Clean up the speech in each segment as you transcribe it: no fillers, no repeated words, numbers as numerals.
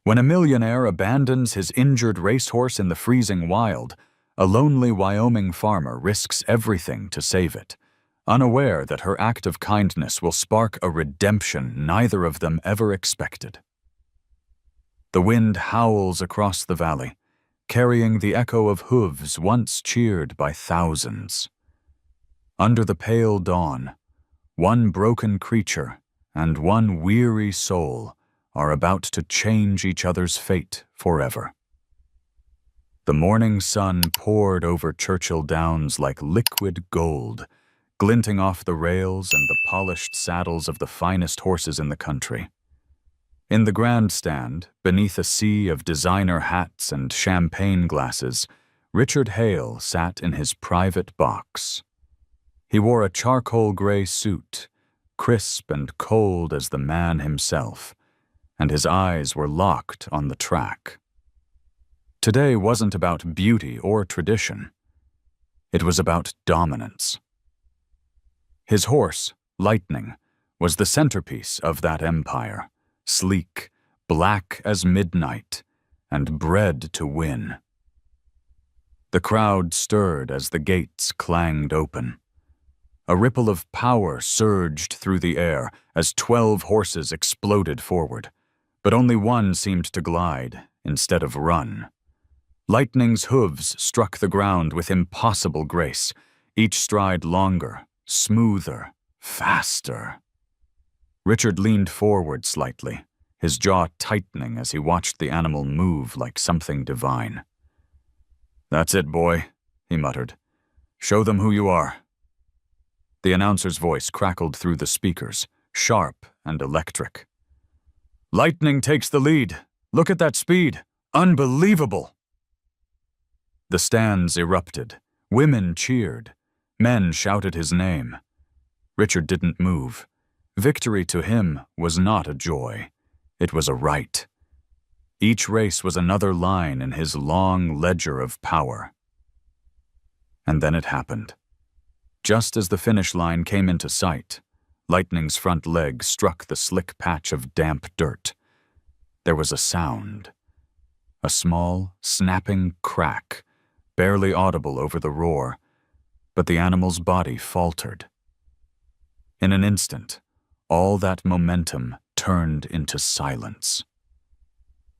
When a millionaire abandons his injured racehorse in the freezing wild, a lonely Wyoming farmer risks everything to save it, unaware that her act of kindness will spark a redemption neither of them ever expected. The wind howls across the valley, carrying the echo of hooves once cheered by thousands. Under the pale dawn, one broken creature and one weary soul are about to change each other's fate forever. The morning sun poured over Churchill Downs like liquid gold, glinting off the rails and the polished saddles of the finest horses in the country. In the grandstand, beneath a sea of designer hats and champagne glasses, Richard Hale sat in his private box. He wore a charcoal gray suit, crisp and cold as the man himself, and his eyes were locked on the track. Today wasn't about beauty or tradition. It was about dominance. His horse, Lightning, was the centerpiece of that empire, sleek, black as midnight, and bred to win. The crowd stirred as the gates clanged open. A ripple of power surged through the air as 12 horses exploded forward, but only one seemed to glide instead of run. Lightning's hooves struck the ground with impossible grace, each stride longer, smoother, faster. Richard leaned forward slightly, his jaw tightening as he watched the animal move like something divine. "That's it, boy," he muttered. "Show them who you are." The announcer's voice crackled through the speakers, sharp and electric. "Lightning takes the lead. Look at that speed. Unbelievable!" The stands erupted. Women cheered. Men shouted his name. Richard didn't move. Victory to him was not a joy. It was a right. Each race was another line in his long ledger of power. And then it happened. Just as the finish line came into sight, Lightning's front leg struck the slick patch of damp dirt. There was a sound. A small, snapping crack, barely audible over the roar, but the animal's body faltered. In an instant, all that momentum turned into silence.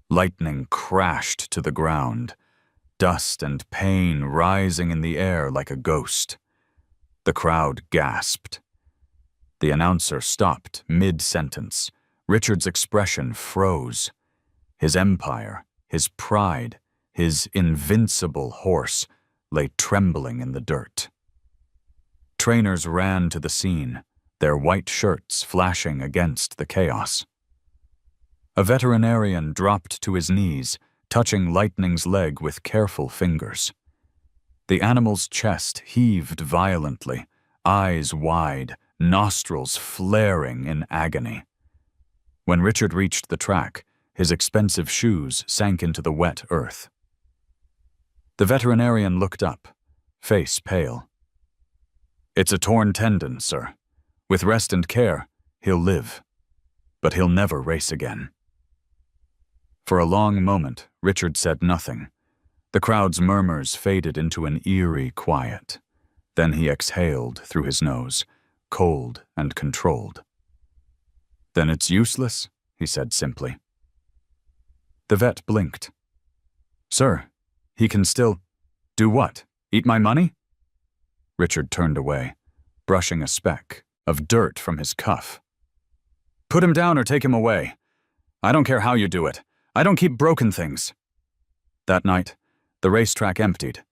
Lightning crashed to the ground, dust and pain rising in the air like a ghost. The crowd gasped. The announcer stopped mid-sentence. Richard's expression froze. His empire, his pride, his invincible horse lay trembling in the dirt. Trainers ran to the scene, their white shirts flashing against the chaos. A veterinarian dropped to his knees, touching Lightning's leg with careful fingers. The animal's chest heaved violently, eyes wide, nostrils flaring in agony. When Richard reached the track, his expensive shoes sank into the wet earth. The veterinarian looked up, face pale. "It's a torn tendon, sir. With rest and care, he'll live. But he'll never race again." For a long moment, Richard said nothing. The crowd's murmurs faded into an eerie quiet. Then he exhaled through his nose, cold and controlled. "Then it's useless," he said simply. The vet blinked. "Sir, he can still—" "Do what? Eat my money?" Richard turned away, brushing a speck of dirt from his cuff. "Put him down or take him away. I don't care how you do it. I don't keep broken things." That night, the racetrack emptied.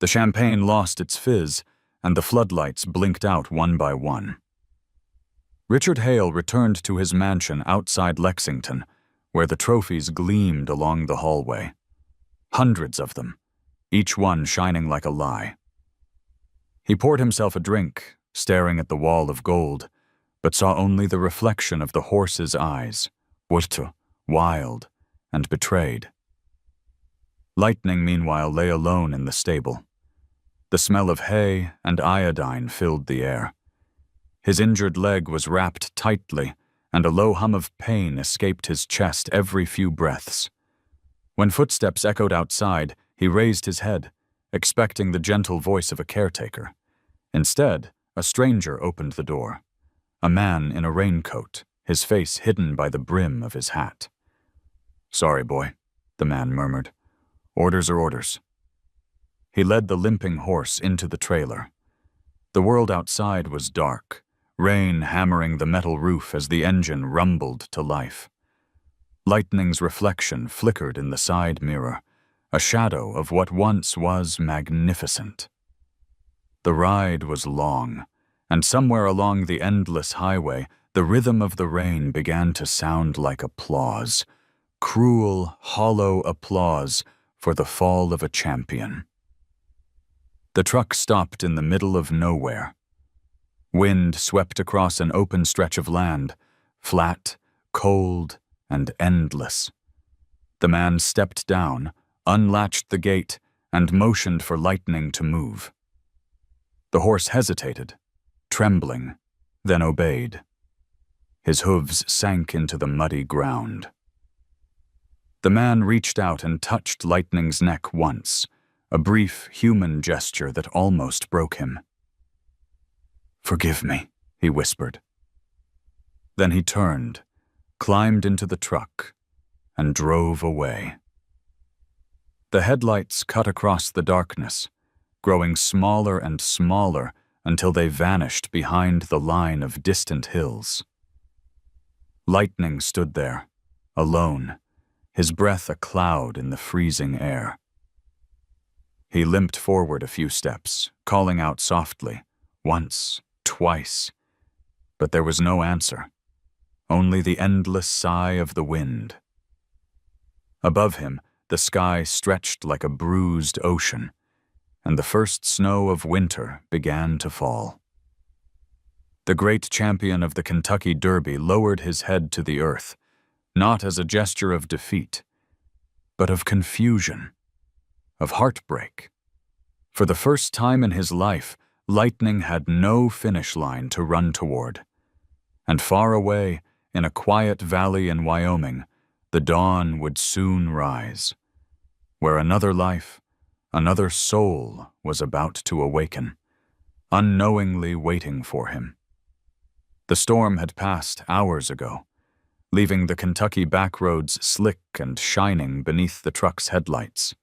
The champagne lost its fizz, and the floodlights blinked out one by one. Richard Hale returned to his mansion outside Lexington, where the trophies gleamed along the hallway. Hundreds of them, each one shining like a lie. He poured himself a drink, staring at the wall of gold, but saw only the reflection of the horse's eyes, wild and betrayed. Lightning, meanwhile, lay alone in the stable. The smell of hay and iodine filled the air. His injured leg was wrapped tightly, and a low hum of pain escaped his chest every few breaths. When footsteps echoed outside, he raised his head, expecting the gentle voice of a caretaker. Instead, a stranger opened the door. A man in a raincoat, his face hidden by the brim of his hat. "Sorry, boy," the man murmured. "Orders are orders." He led the limping horse into the trailer. The world outside was dark, rain hammering the metal roof as the engine rumbled to life. Lightning's reflection flickered in the side mirror, a shadow of what once was magnificent. The ride was long, and somewhere along the endless highway, the rhythm of the rain began to sound like applause, cruel, hollow applause for the fall of a champion. The truck stopped in the middle of nowhere. Wind swept across an open stretch of land, flat, cold, and endless. The man stepped down, unlatched the gate, and motioned for Lightning to move. The horse hesitated, trembling, then obeyed. His hooves sank into the muddy ground. The man reached out and touched Lightning's neck once, a brief human gesture that almost broke him. "Forgive me," he whispered. Then he turned, climbed into the truck, and drove away. The headlights cut across the darkness, growing smaller and smaller until they vanished behind the line of distant hills. Lightning stood there, alone, his breath a cloud in the freezing air. He limped forward a few steps, calling out softly, once, twice, but there was no answer, only the endless sigh of the wind. Above him, the sky stretched like a bruised ocean, and the first snow of winter began to fall. The great champion of the Kentucky Derby lowered his head to the earth, not as a gesture of defeat, but of confusion, of heartbreak. For the first time in his life, Lightning had no finish line to run toward. And far away, in a quiet valley in Wyoming, the dawn would soon rise, where another life, another soul was about to awaken, unknowingly waiting for him. The storm had passed hours ago, leaving the Kentucky backroads slick and shining beneath the truck's headlights.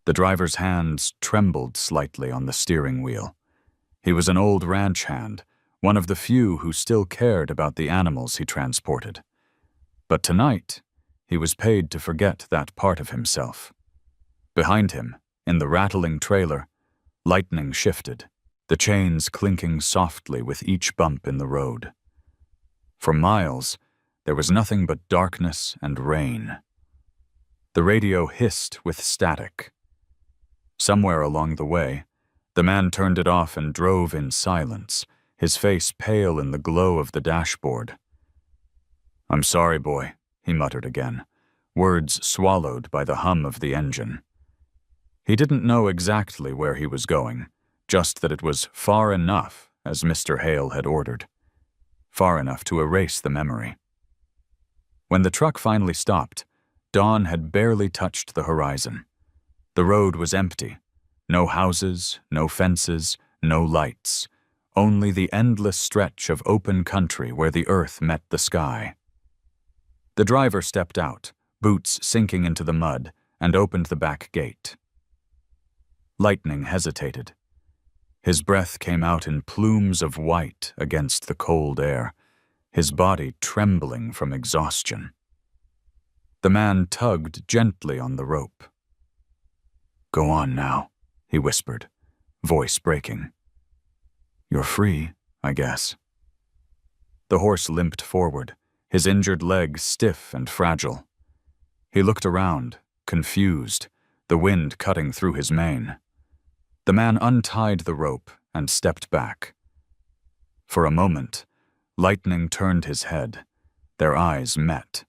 The driver's hands trembled slightly on the steering wheel. He was an old ranch hand, one of the few who still cared about the animals he transported. But tonight, he was paid to forget that part of himself. Behind him, in the rattling trailer, Lightning shifted, the chains clinking softly with each bump in the road. For miles, there was nothing but darkness and rain. The radio hissed with static. Somewhere along the way, the man turned it off and drove in silence, his face pale in the glow of the dashboard. "I'm sorry, boy," he muttered again, words swallowed by the hum of the engine. He didn't know exactly where he was going, just that it was far enough, as Mr. Hale had ordered. Far enough to erase the memory. When the truck finally stopped, dawn had barely touched the horizon. The road was empty. No houses, no fences, no lights. Only the endless stretch of open country where the earth met the sky. The driver stepped out, boots sinking into the mud, and opened the back gate. Lightning hesitated. His breath came out in plumes of white against the cold air, his body trembling from exhaustion. The man tugged gently on the rope. "Go on now," he whispered, voice breaking. "You're free, I guess." The horse limped forward, his injured leg stiff and fragile. He looked around, confused, the wind cutting through his mane. The man untied the rope and stepped back. For a moment, Lightning turned his head. Their eyes met.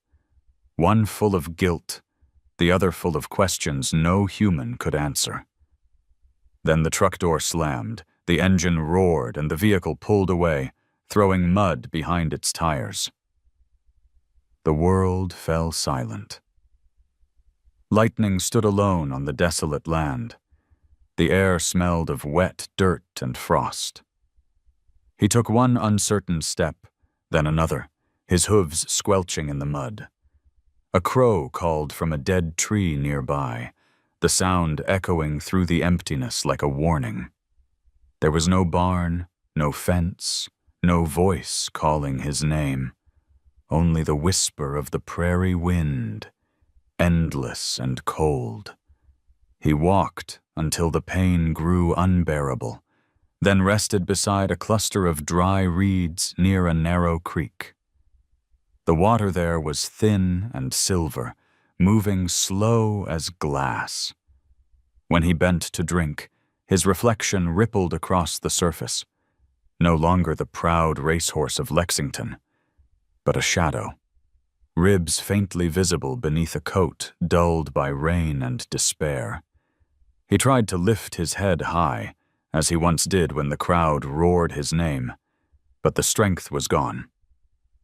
One full of guilt, the other full of questions no human could answer. Then the truck door slammed, the engine roared, and the vehicle pulled away, throwing mud behind its tires. The world fell silent. Lightning stood alone on the desolate land. The air smelled of wet dirt and frost. He took one uncertain step, then another, his hooves squelching in the mud. A crow called from a dead tree nearby, the sound echoing through the emptiness like a warning. There was no barn, no fence, no voice calling his name, only the whisper of the prairie wind, endless and cold. He walked until the pain grew unbearable, then rested beside a cluster of dry reeds near a narrow creek. The water there was thin and silver, moving slow as glass. When he bent to drink, his reflection rippled across the surface, no longer the proud racehorse of Lexington, but a shadow, ribs faintly visible beneath a coat dulled by rain and despair. He tried to lift his head high, as he once did when the crowd roared his name, but the strength was gone.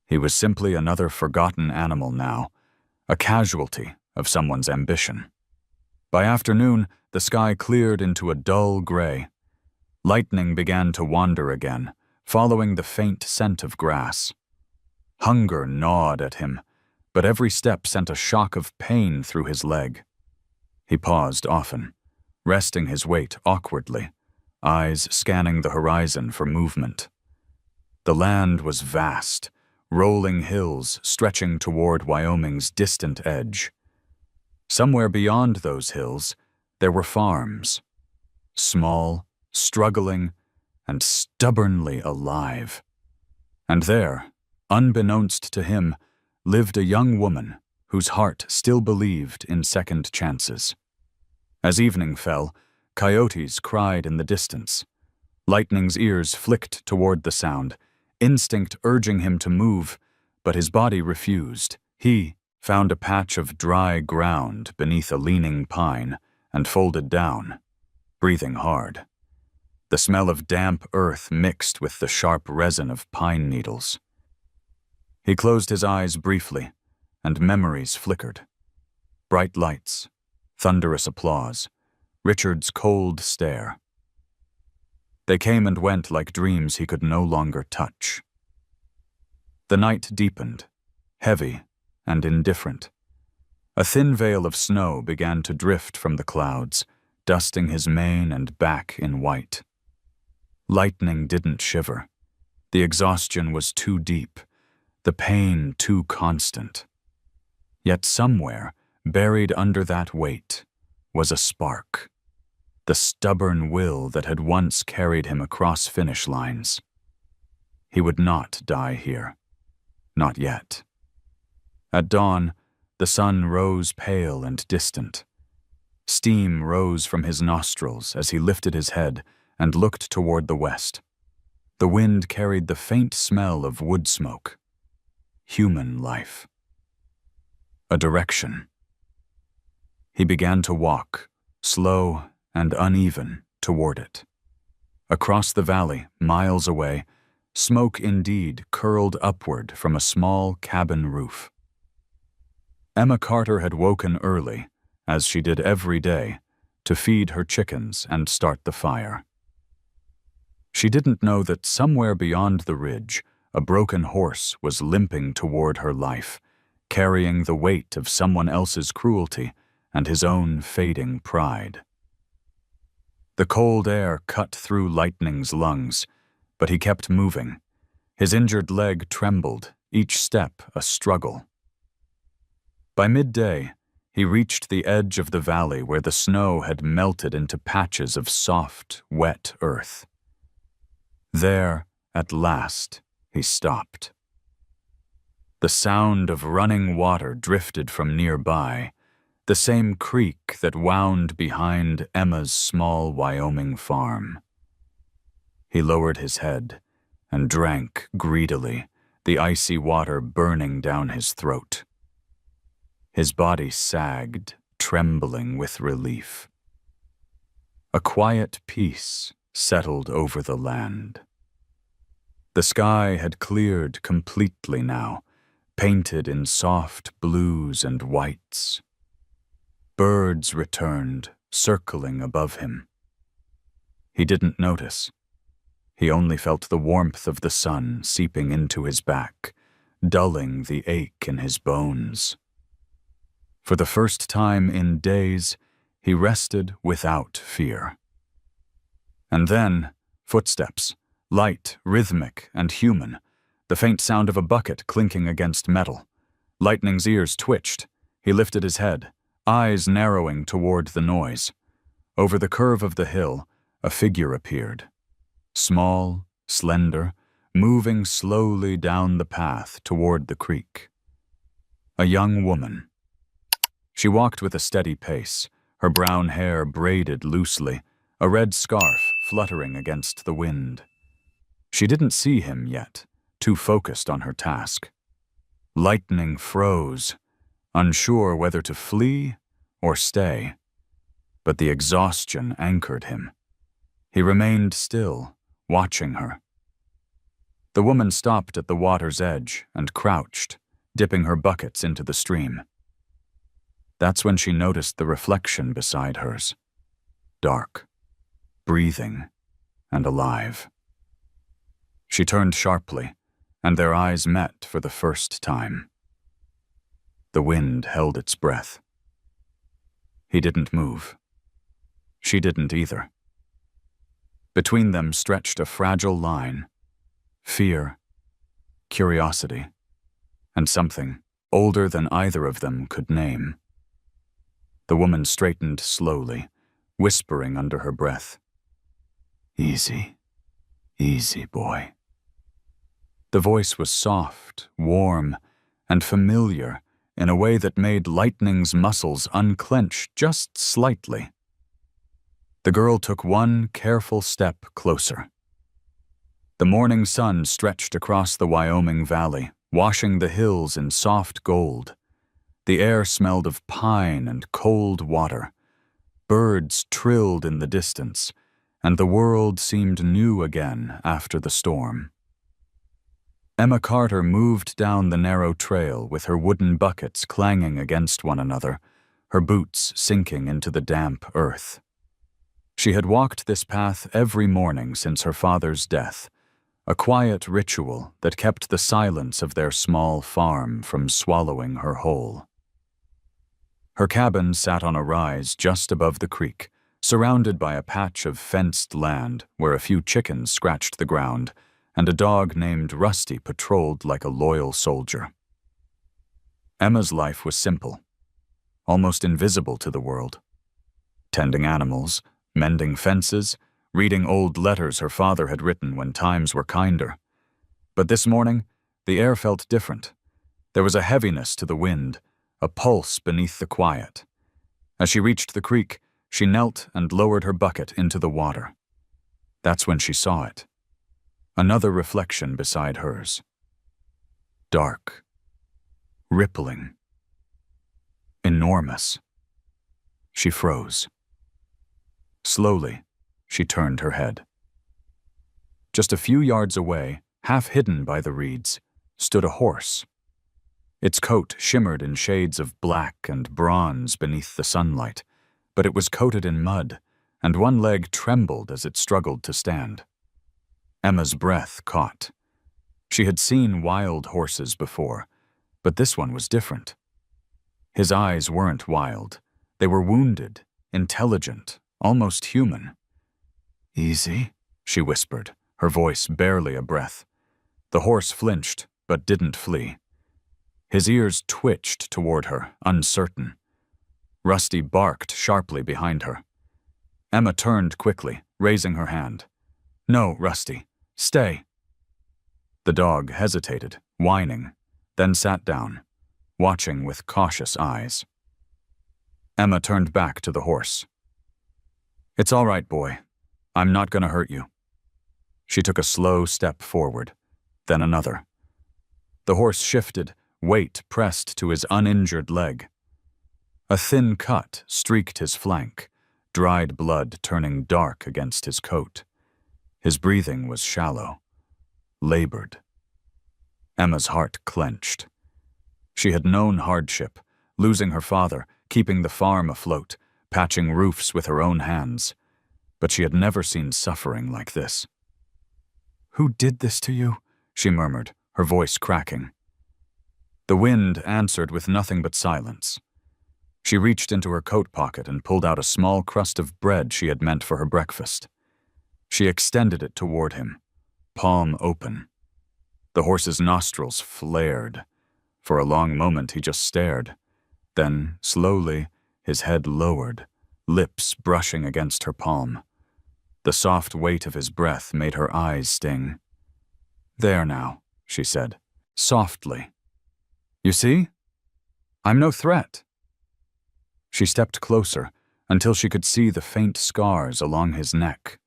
He was simply another forgotten animal now, a casualty of someone's ambition. By afternoon, the sky cleared into a dull gray. Lightning began to wander again, following the faint scent of grass. Hunger gnawed at him, but every step sent a shock of pain through his leg. He paused often, resting his weight awkwardly, eyes scanning the horizon for movement. The land was vast, rolling hills stretching toward Wyoming's distant edge. Somewhere beyond those hills, there were farms, small, struggling, and stubbornly alive. And there, unbeknownst to him, lived a young woman whose heart still believed in second chances. As evening fell, coyotes cried in the distance. Lightning's ears flicked toward the sound, instinct urging him to move, but his body refused. He found a patch of dry ground beneath a leaning pine and folded down, breathing hard. The smell of damp earth mixed with the sharp resin of pine needles. He closed his eyes briefly, and memories flickered. Bright lights, thunderous applause, Richard's cold stare. They came and went like dreams he could no longer touch. The night deepened, heavy and indifferent. A thin veil of snow began to drift from the clouds, dusting his mane and back in white. Lightning didn't shiver. The exhaustion was too deep, the pain too constant. Yet somewhere, buried under that weight, was a spark, the stubborn will that had once carried him across finish lines. He would not die here. Not yet. At dawn, the sun rose pale and distant. Steam rose from his nostrils as he lifted his head and looked toward the west. The wind carried the faint smell of wood smoke. Human life. A direction. He began to walk, slow and uneven, toward it. Across the valley, miles away, smoke indeed curled upward from a small cabin roof. Emma Carter had woken early, as she did every day, to feed her chickens and start the fire. She didn't know that somewhere beyond the ridge, a broken horse was limping toward her life, carrying the weight of someone else's cruelty and his own fading pride. The cold air cut through Lightning's lungs, but he kept moving. His injured leg trembled, each step a struggle. By midday, he reached the edge of the valley where the snow had melted into patches of soft, wet earth. There, at last, he stopped. The sound of running water drifted from nearby, the same creek that wound behind Emma's small Wyoming farm. He lowered his head and drank greedily, the icy water burning down his throat. His body sagged, trembling with relief. A quiet peace settled over the land. The sky had cleared completely now, painted in soft blues and whites. Birds returned, circling above him. He didn't notice. He only felt the warmth of the sun seeping into his back, dulling the ache in his bones. For the first time in days, he rested without fear. And then, footsteps, light, rhythmic, and human, the faint sound of a bucket clinking against metal. Lightning's ears twitched. He lifted his head, eyes narrowing toward the noise. Over the curve of the hill, a figure appeared. Small, slender, moving slowly down the path toward the creek. A young woman. She walked with a steady pace, her brown hair braided loosely, a red scarf fluttering against the wind. She didn't see him yet, too focused on her task. Lightning froze, unsure whether to flee or stay. But the exhaustion anchored him. He remained still, watching her. The woman stopped at the water's edge and crouched, dipping her buckets into the stream. That's when she noticed the reflection beside hers. Dark, breathing, and alive. She turned sharply, and their eyes met for the first time. The wind held its breath. He didn't move. She didn't either. Between them stretched a fragile line. Fear, curiosity, and something older than either of them could name. The woman straightened slowly, whispering under her breath, "Easy, easy, boy." The voice was soft, warm, and familiar in a way that made Lightning's muscles unclench just slightly. The girl took one careful step closer. The morning sun stretched across the Wyoming Valley, washing the hills in soft gold. The air smelled of pine and cold water. Birds trilled in the distance, and the world seemed new again after the storm. Emma Carter moved down the narrow trail with her wooden buckets clanging against one another, her boots sinking into the damp earth. She had walked this path every morning since her father's death, a quiet ritual that kept the silence of their small farm from swallowing her whole. Her cabin sat on a rise just above the creek, surrounded by a patch of fenced land where a few chickens scratched the ground, and a dog named Rusty patrolled like a loyal soldier. Emma's life was simple, almost invisible to the world. Tending animals, mending fences, reading old letters her father had written when times were kinder. But this morning, the air felt different. There was a heaviness to the wind, a pulse beneath the quiet. As she reached the creek, she knelt and lowered her bucket into the water. That's when she saw it. Another reflection beside hers. Dark. Rippling. Enormous. She froze. Slowly, she turned her head. Just a few yards away, half hidden by the reeds, stood a horse. Its coat shimmered in shades of black and bronze beneath the sunlight, but it was coated in mud, and one leg trembled as it struggled to stand. Emma's breath caught. She had seen wild horses before, but this one was different. His eyes weren't wild. They were wounded, intelligent, almost human. "Easy," she whispered, her voice barely a breath. The horse flinched, but didn't flee. His ears twitched toward her, uncertain. Rusty barked sharply behind her. Emma turned quickly, raising her hand. "No, Rusty, stay." The dog hesitated, whining, then sat down, watching with cautious eyes. Emma turned back to the horse. "It's all right, boy. I'm not going to hurt you." She took a slow step forward, then another. The horse shifted, weight pressed to his uninjured leg. A thin cut streaked his flank, dried blood turning dark against his coat. His breathing was shallow, labored. Emma's heart clenched. She had known hardship, losing her father, keeping the farm afloat, patching roofs with her own hands. But she had never seen suffering like this. "Who did this to you?" she murmured, her voice cracking. The wind answered with nothing but silence. She reached into her coat pocket and pulled out a small crust of bread she had meant for her breakfast. She extended it toward him, palm open. The horse's nostrils flared. For a long moment he just stared. Then, slowly, his head lowered, lips brushing against her palm. The soft weight of his breath made her eyes sting. "There now," she said, softly. "You see? I'm no threat." She stepped closer until she could see the faint scars along his neck,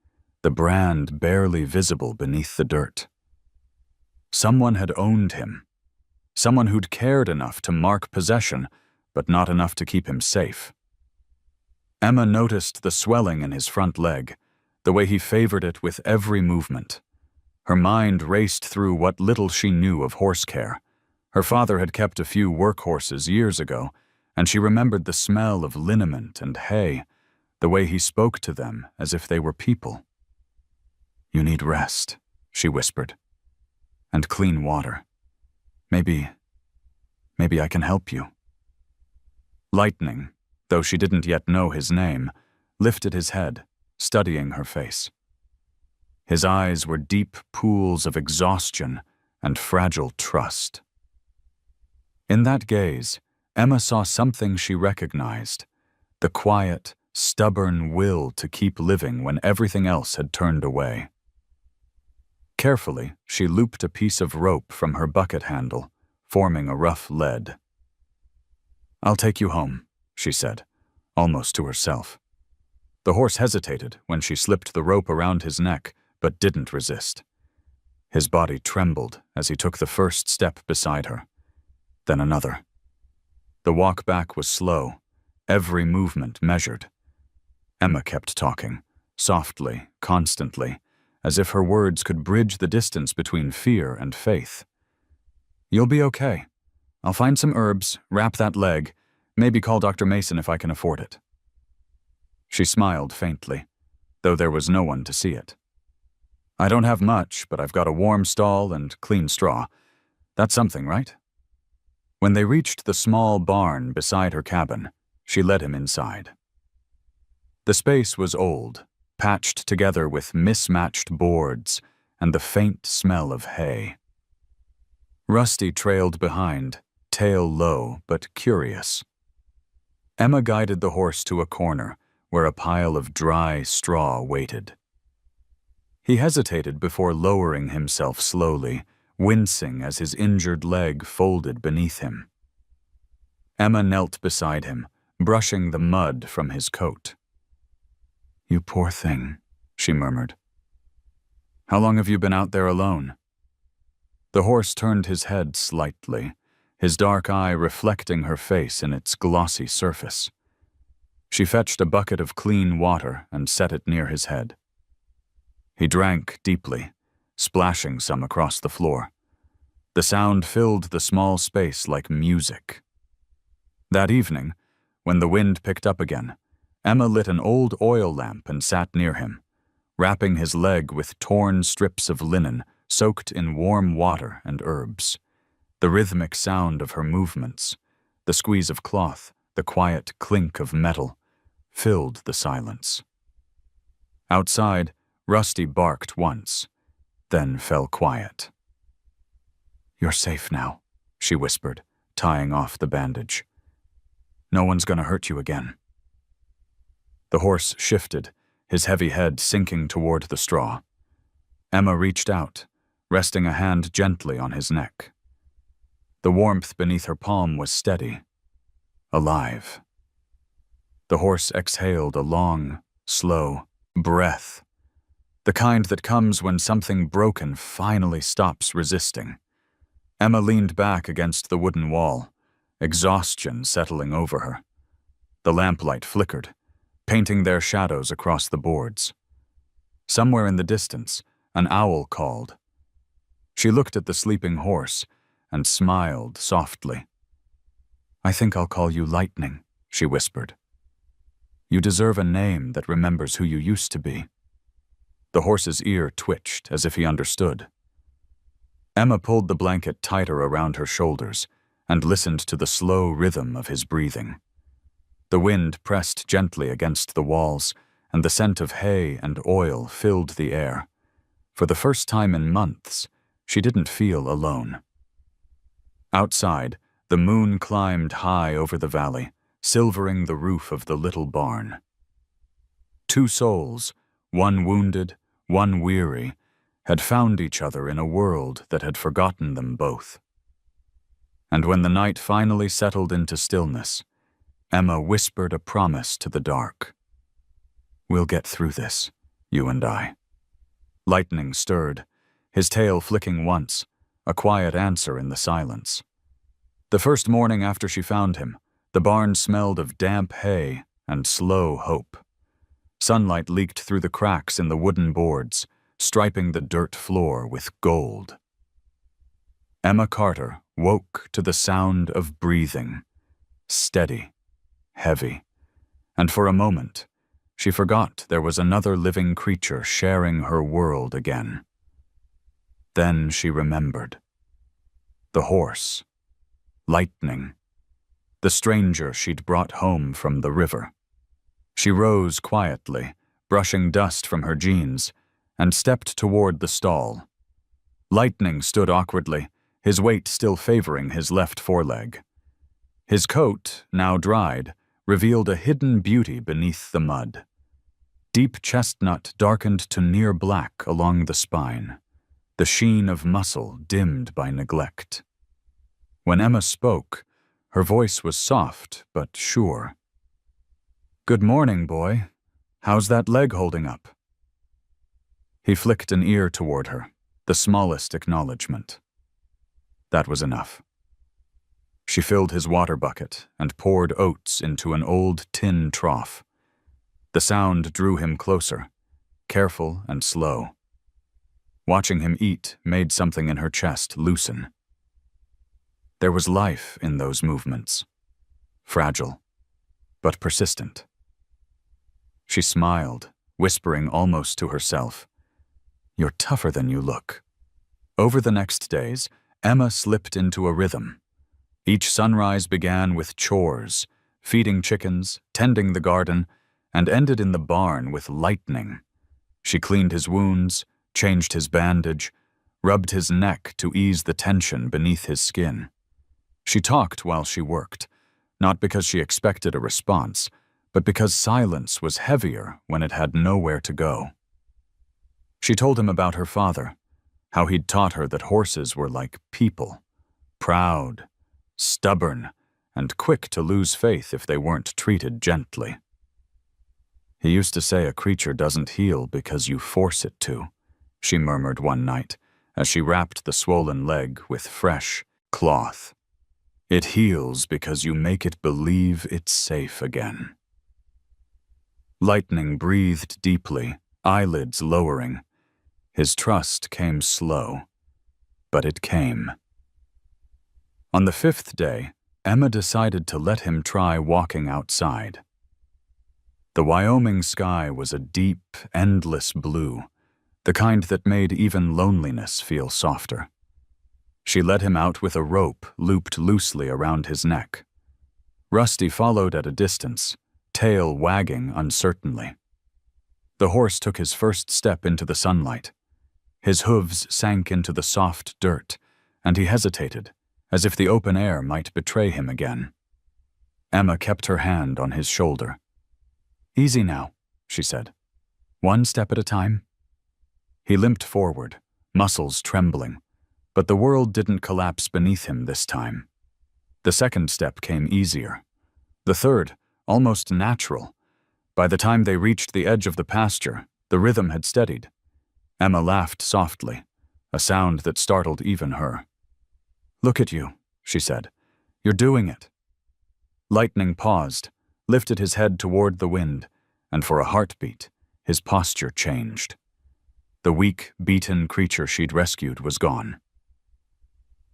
the brand barely visible beneath the dirt. Someone had owned him. Someone who'd cared enough to mark possession, but not enough to keep him safe. Emma noticed the swelling in his front leg, the way he favored it with every movement. Her mind raced through what little she knew of horse care. Her father had kept a few work horses years ago, and she remembered the smell of liniment and hay, the way he spoke to them as if they were people. "You need rest," she whispered, "and clean water. Maybe I can help you." Lightning, though she didn't yet know his name, lifted his head, studying her face. His eyes were deep pools of exhaustion and fragile trust. In that gaze, Emma saw something she recognized, the quiet, stubborn will to keep living when everything else had turned away. Carefully, she looped a piece of rope from her bucket handle, forming a rough lead. "I'll take you home," she said, almost to herself. The horse hesitated when she slipped the rope around his neck, but didn't resist. His body trembled as he took the first step beside her, then another. The walk back was slow, every movement measured. Emma kept talking, softly, constantly, as if her words could bridge the distance between fear and faith. "You'll be okay. I'll find some herbs, wrap that leg, maybe call Dr. Mason if I can afford it." She smiled faintly, though there was no one to see it. "I don't have much, but I've got a warm stall and clean straw. That's something, right?" When they reached the small barn beside her cabin, she led him inside. The space was old, patched together with mismatched boards and the faint smell of hay. Rusty trailed behind, tail low but curious. Emma guided the horse to a corner where a pile of dry straw waited. He hesitated before lowering himself slowly, wincing as his injured leg folded beneath him. Emma knelt beside him, brushing the mud from his coat. "You poor thing," she murmured. "How long have you been out there alone?" The horse turned his head slightly, his dark eye reflecting her face in its glossy surface. She fetched a bucket of clean water and set it near his head. He drank deeply, splashing some across the floor. The sound filled the small space like music. That evening, when the wind picked up again, Emma lit an old oil lamp and sat near him, wrapping his leg with torn strips of linen soaked in warm water and herbs. The rhythmic sound of her movements, the squeeze of cloth, the quiet clink of metal, filled the silence. Outside, Rusty barked once, then fell quiet. "You're safe now," she whispered, tying off the bandage. "No one's gonna hurt you again." The horse shifted, his heavy head sinking toward the straw. Emma reached out, resting a hand gently on his neck. The warmth beneath her palm was steady, alive. The horse exhaled a long, slow breath, the kind that comes when something broken finally stops resisting. Emma leaned back against the wooden wall, exhaustion settling over her. The lamplight flickered, painting their shadows across the boards. Somewhere in the distance, an owl called. She looked at the sleeping horse and smiled softly. "I think I'll call you Lightning," she whispered. "You deserve a name that remembers who you used to be." The horse's ear twitched as if he understood. Emma pulled the blanket tighter around her shoulders and listened to the slow rhythm of his breathing. The wind pressed gently against the walls, and the scent of hay and oil filled the air. For the first time in months, she didn't feel alone. Outside, the moon climbed high over the valley, silvering the roof of the little barn. Two souls, one wounded, one weary, had found each other in a world that had forgotten them both. And when the night finally settled into stillness, Emma whispered a promise to the dark. "We'll get through this, you and I." Lightning stirred, his tail flicking once, a quiet answer in the silence. The first morning after she found him, the barn smelled of damp hay and slow hope. Sunlight leaked through the cracks in the wooden boards, striping the dirt floor with gold. Emma Carter woke to the sound of breathing, steady, heavy, and for a moment, she forgot there was another living creature sharing her world again. Then she remembered. The horse, Lightning, the stranger she'd brought home from the river. She rose quietly, brushing dust from her jeans, and stepped toward the stall. Lightning stood awkwardly, his weight still favoring his left foreleg. His coat, now dried, revealed a hidden beauty beneath the mud. Deep chestnut darkened to near black along the spine, the sheen of muscle dimmed by neglect. When Emma spoke, her voice was soft but sure. "Good morning, boy. How's that leg holding up?" He flicked an ear toward her, the smallest acknowledgement. That was enough. She filled his water bucket and poured oats into an old tin trough. The sound drew him closer, careful and slow. Watching him eat made something in her chest loosen. There was life in those movements, fragile, but persistent. She smiled, whispering almost to herself, "You're tougher than you look." Over the next days, Emma slipped into a rhythm. Each sunrise began with chores, feeding chickens, tending the garden, and ended in the barn with Lightning. She cleaned his wounds, changed his bandage, rubbed his neck to ease the tension beneath his skin. She talked while she worked, not because she expected a response, but because silence was heavier when it had nowhere to go. She told him about her father, how he'd taught her that horses were like people, proud, stubborn, and quick to lose faith if they weren't treated gently. "He used to say a creature doesn't heal because you force it to," she murmured one night as she wrapped the swollen leg with fresh cloth. "It heals because you make it believe it's safe again." Lightning breathed deeply, eyelids lowering. His trust came slow, but it came. On the 5th day, Emma decided to let him try walking outside. The Wyoming sky was a deep, endless blue, the kind that made even loneliness feel softer. She led him out with a rope looped loosely around his neck. Rusty followed at a distance, tail wagging uncertainly. The horse took his first step into the sunlight. His hooves sank into the soft dirt, and he hesitated, as if the open air might betray him again. Emma kept her hand on his shoulder. "Easy now," she said. "One step at a time." He limped forward, muscles trembling, but the world didn't collapse beneath him this time. The second step came easier. The third, almost natural. By the time they reached the edge of the pasture, the rhythm had steadied. Emma laughed softly, a sound that startled even her. "Look at you," she said. "You're doing it." Lightning paused, lifted his head toward the wind, and for a heartbeat, his posture changed. The weak, beaten creature she'd rescued was gone.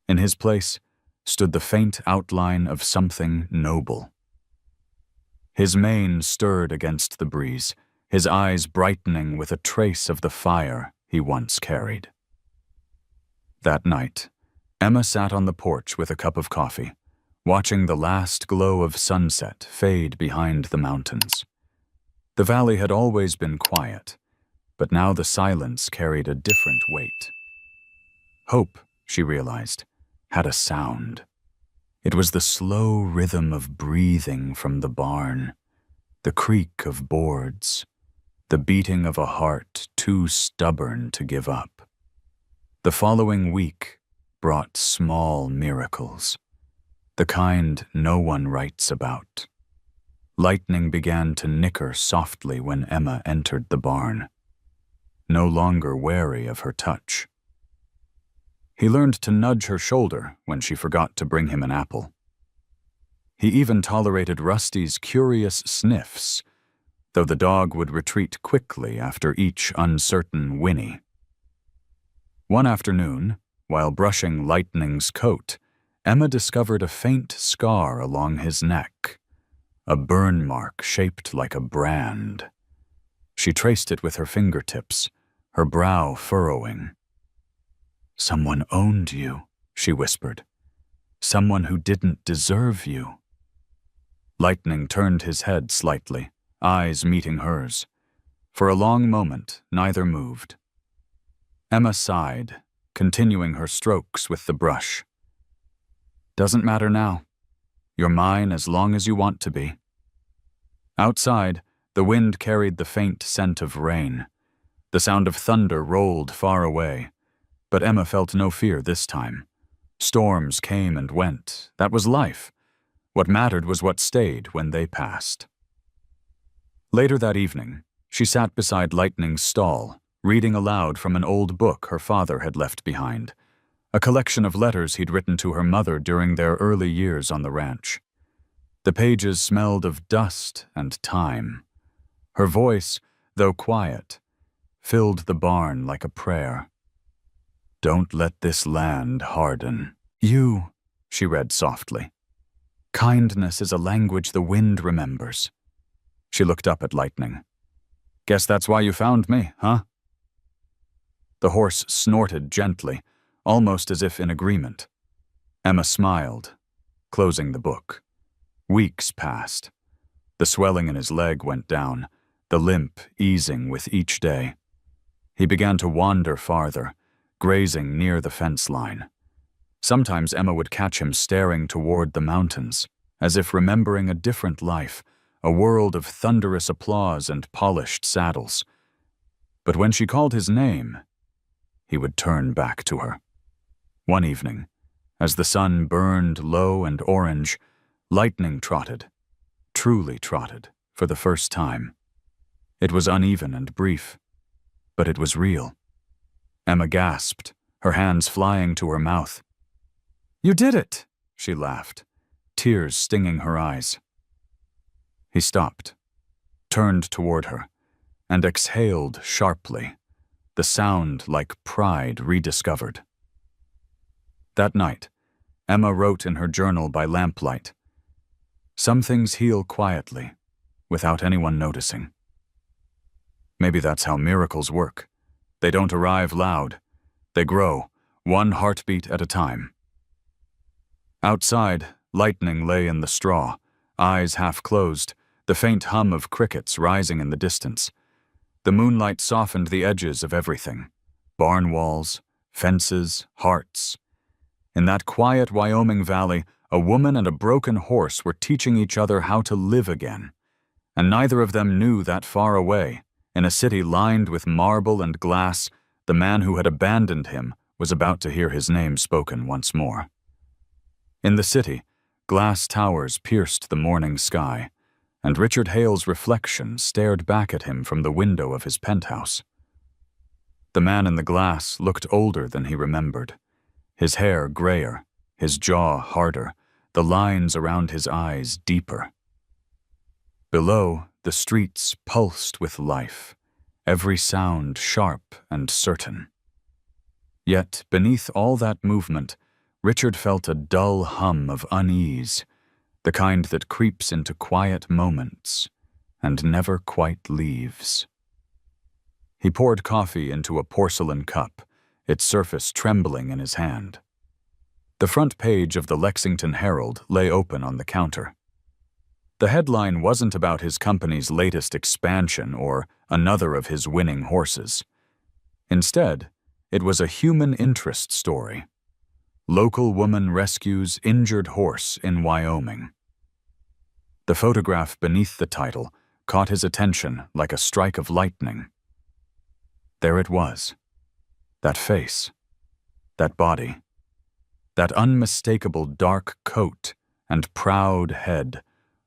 In his place stood the faint outline of something noble. His mane stirred against the breeze, his eyes brightening with a trace of the fire he once carried. That night, Emma sat on the porch with a cup of coffee, watching the last glow of sunset fade behind the mountains. The valley had always been quiet, but now the silence carried a different weight. Hope, she realized, had a sound. It was the slow rhythm of breathing from the barn, the creak of boards, the beating of a heart too stubborn to give up. The following week brought small miracles, the kind no one writes about. Lightning began to nicker softly when Emma entered the barn, no longer wary of her touch. He learned to nudge her shoulder when she forgot to bring him an apple. He even tolerated Rusty's curious sniffs, though the dog would retreat quickly after each uncertain whinny. One afternoon, while brushing Lightning's coat, Emma discovered a faint scar along his neck, a burn mark shaped like a brand. She traced it with her fingertips, her brow furrowing. "Someone owned you," she whispered. "Someone who didn't deserve you." Lightning turned his head slightly, eyes meeting hers. For a long moment, neither moved. Emma sighed, continuing her strokes with the brush. "Doesn't matter now. You're mine as long as you want to be." Outside, the wind carried the faint scent of rain. The sound of thunder rolled far away, but Emma felt no fear this time. Storms came and went. That was life. What mattered was what stayed when they passed. Later that evening, she sat beside Lightning's stall, reading aloud from an old book her father had left behind, a collection of letters he'd written to her mother during their early years on the ranch. The pages smelled of dust and time. Her voice, though quiet, filled the barn like a prayer. "Don't let this land harden. You," she read softly. "Kindness is a language the wind remembers." She looked up at Lightning. "Guess that's why you found me, huh?" The horse snorted gently, almost as if in agreement. Emma smiled, closing the book. Weeks passed. The swelling in his leg went down, the limp easing with each day. He began to wander farther, grazing near the fence line. Sometimes Emma would catch him staring toward the mountains, as if remembering a different life, a world of thunderous applause and polished saddles. But when she called his name, he would turn back to her. One evening, as the sun burned low and orange, Lightning trotted, truly trotted, for the first time. It was uneven and brief, but it was real. Emma gasped, her hands flying to her mouth. "You did it!" she laughed, tears stinging her eyes. He stopped, turned toward her, and exhaled sharply, the sound like pride rediscovered. That night, Emma wrote in her journal by lamplight, "Some things heal quietly, without anyone noticing." Maybe that's how miracles work. They don't arrive loud. They grow, one heartbeat at a time. Outside, Lightning lay in the straw, eyes half closed, the faint hum of crickets rising in the distance. The moonlight softened the edges of everything. Barn walls, fences, hearts. In that quiet Wyoming valley, a woman and a broken horse were teaching each other how to live again. And neither of them knew that far away, in a city lined with marble and glass, the man who had abandoned him was about to hear his name spoken once more. In the city, glass towers pierced the morning sky, and Richard Hale's reflection stared back at him from the window of his penthouse. The man in the glass looked older than he remembered, his hair grayer, his jaw harder, the lines around his eyes deeper. Below, the streets pulsed with life, every sound sharp and certain. Yet, beneath all that movement, Richard felt a dull hum of unease, the kind that creeps into quiet moments and never quite leaves. He poured coffee into a porcelain cup, its surface trembling in his hand. The front page of the Lexington Herald lay open on the counter. The headline wasn't about his company's latest expansion or another of his winning horses. Instead, it was a human interest story. Local woman rescues injured horse in Wyoming. The photograph beneath the title caught his attention like a strike of lightning. There it was. That face. That body. That unmistakable dark coat and proud head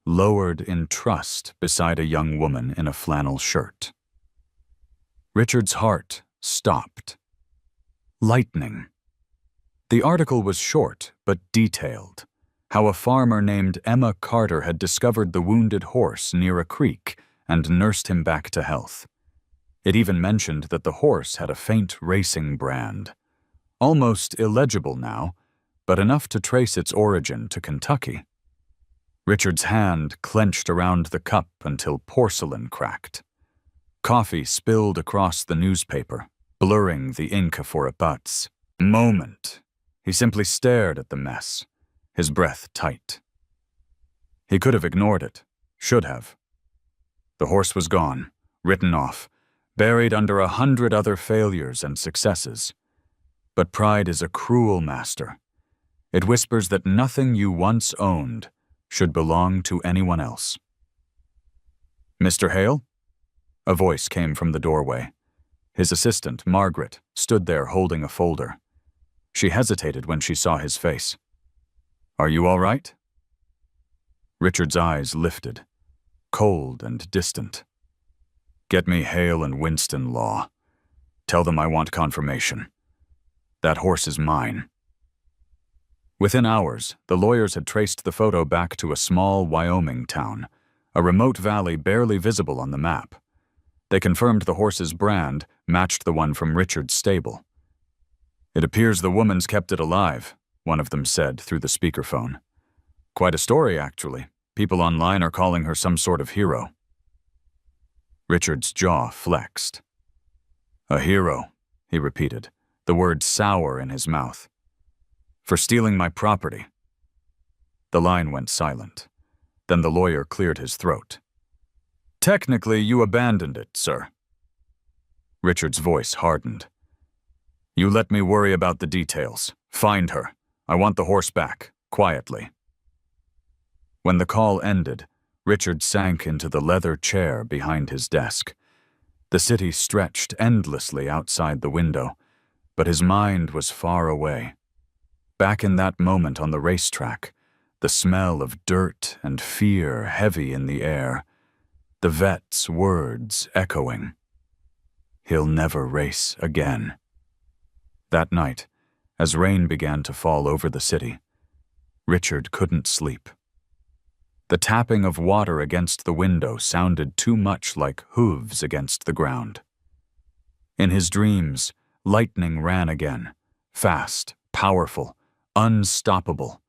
lowered in trust beside a young woman in a flannel shirt. Richard's heart stopped. Lightning. The article was short but detailed. How a farmer named Emma Carter had discovered the wounded horse near a creek and nursed him back to health. It even mentioned that the horse had a faint racing brand. Almost illegible now, but enough to trace its origin to Kentucky. Richard's hand clenched around the cup until porcelain cracked. Coffee spilled across the newspaper, blurring the ink for a butts. Moment. He simply stared at the mess, his breath tight. He could have ignored it, should have. The horse was gone, written off, buried under 100 other failures and successes. But pride is a cruel master. It whispers that nothing you once owned should belong to anyone else. Mr. Hale? A voice came from the doorway. His assistant, Margaret, stood there holding a folder. She hesitated when she saw his face. Are you all right? Richard's eyes lifted, cold and distant. Get me Hale and Winston Law. Tell them I want confirmation. That horse is mine. Within hours, the lawyers had traced the photo back to a small Wyoming town, a remote valley barely visible on the map. They confirmed the horse's brand matched the one from Richard's stable. It appears the woman's kept it alive, one of them said through the speakerphone. Quite a story, actually. People online are calling her some sort of hero. Richard's jaw flexed. A hero, he repeated, the word sour in his mouth. For stealing my property. The line went silent. Then the lawyer cleared his throat. Technically, you abandoned it, sir. Richard's voice hardened. You let me worry about the details. Find her. I want the horse back, quietly. When the call ended, Richard sank into the leather chair behind his desk. The city stretched endlessly outside the window, but his mind was far away. Back in that moment on the racetrack, the smell of dirt and fear heavy in the air, the vet's words echoing. He'll never race again. That night, as rain began to fall over the city, Richard couldn't sleep. The tapping of water against the window sounded too much like hooves against the ground. In his dreams, lightning ran again, fast, powerful, unstoppable,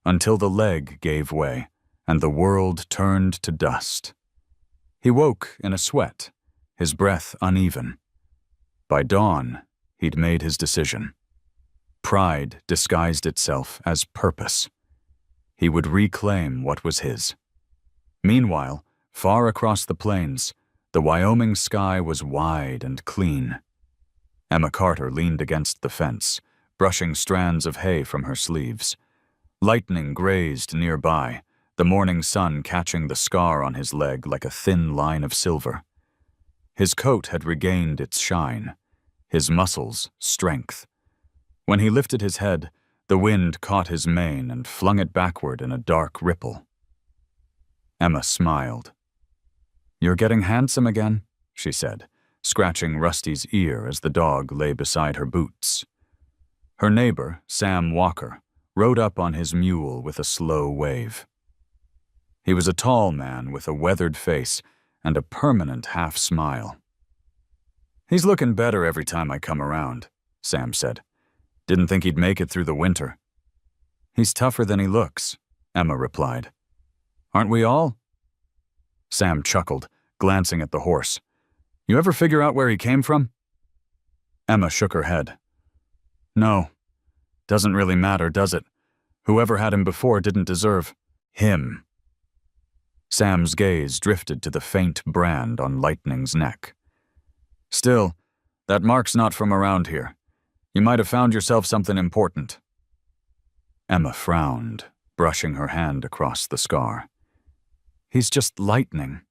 until the leg gave way and the world turned to dust. He woke in a sweat, his breath uneven. By dawn, he'd made his decision. Pride disguised itself as purpose. He would reclaim what was his. Meanwhile, far across the plains, the Wyoming sky was wide and clean. Emma Carter leaned against the fence, brushing strands of hay from her sleeves. Lightning grazed nearby, the morning sun catching the scar on his leg like a thin line of silver. His coat had regained its shine, his muscles strength. When he lifted his head, the wind caught his mane and flung it backward in a dark ripple. Emma smiled. You're getting handsome again, she said, scratching Rusty's ear as the dog lay beside her boots. Her neighbor, Sam Walker, rode up on his mule with a slow wave. He was a tall man with a weathered face and a permanent half-smile. He's looking better every time I come around, Sam said. Didn't think he'd make it through the winter. He's tougher than he looks, Emma replied. Aren't we all? Sam chuckled, glancing at the horse. You ever figure out where he came from? Emma shook her head. No. Doesn't really matter, does it? Whoever had him before didn't deserve him. Sam's gaze drifted to the faint brand on Lightning's neck. Still, that mark's not from around here. You might have found yourself something important. Emma frowned, brushing her hand across the scar. He's just Lightning.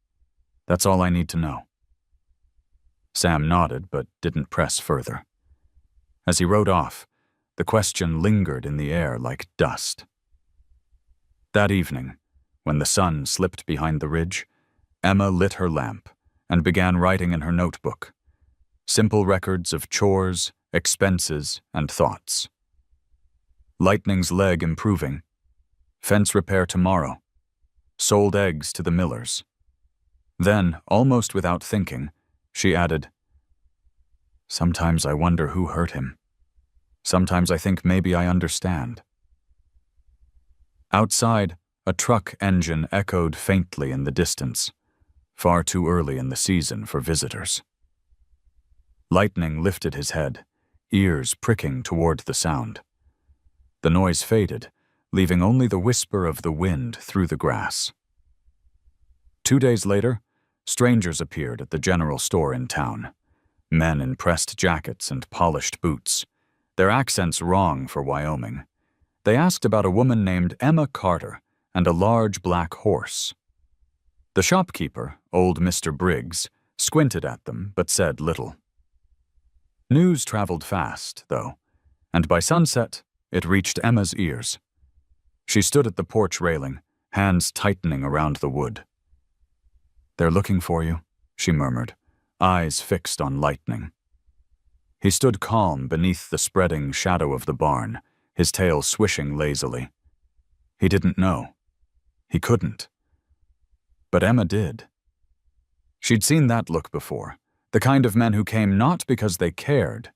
That's all I need to know. Sam nodded, but didn't press further. As he rode off, the question lingered in the air like dust. That evening, when the sun slipped behind the ridge, Emma lit her lamp and began writing in her notebook. Simple records of chores, expenses, and thoughts. Lightning's leg improving. Fence repair tomorrow. Sold eggs to the millers. Then, almost without thinking, she added, Sometimes I wonder who hurt him. Sometimes I think maybe I understand. Outside, a truck engine echoed faintly in the distance, far too early in the season for visitors. Lightning lifted his head, ears pricking toward the sound. The noise faded, leaving only the whisper of the wind through the grass. 2 days later, strangers appeared at the general store in town. Men in pressed jackets and polished boots, their accents wrong for Wyoming. They asked about a woman named Emma Carter and a large black horse. The shopkeeper, old Mr. Briggs, squinted at them but said little. News traveled fast, though, and by sunset, it reached Emma's ears. She stood at the porch railing, hands tightening around the wood. They're looking for you, she murmured, eyes fixed on Lightning. He stood calm beneath the spreading shadow of the barn, his tail swishing lazily. He didn't know. He couldn't. But Emma did. She'd seen that look before, the kind of men who came not because they cared,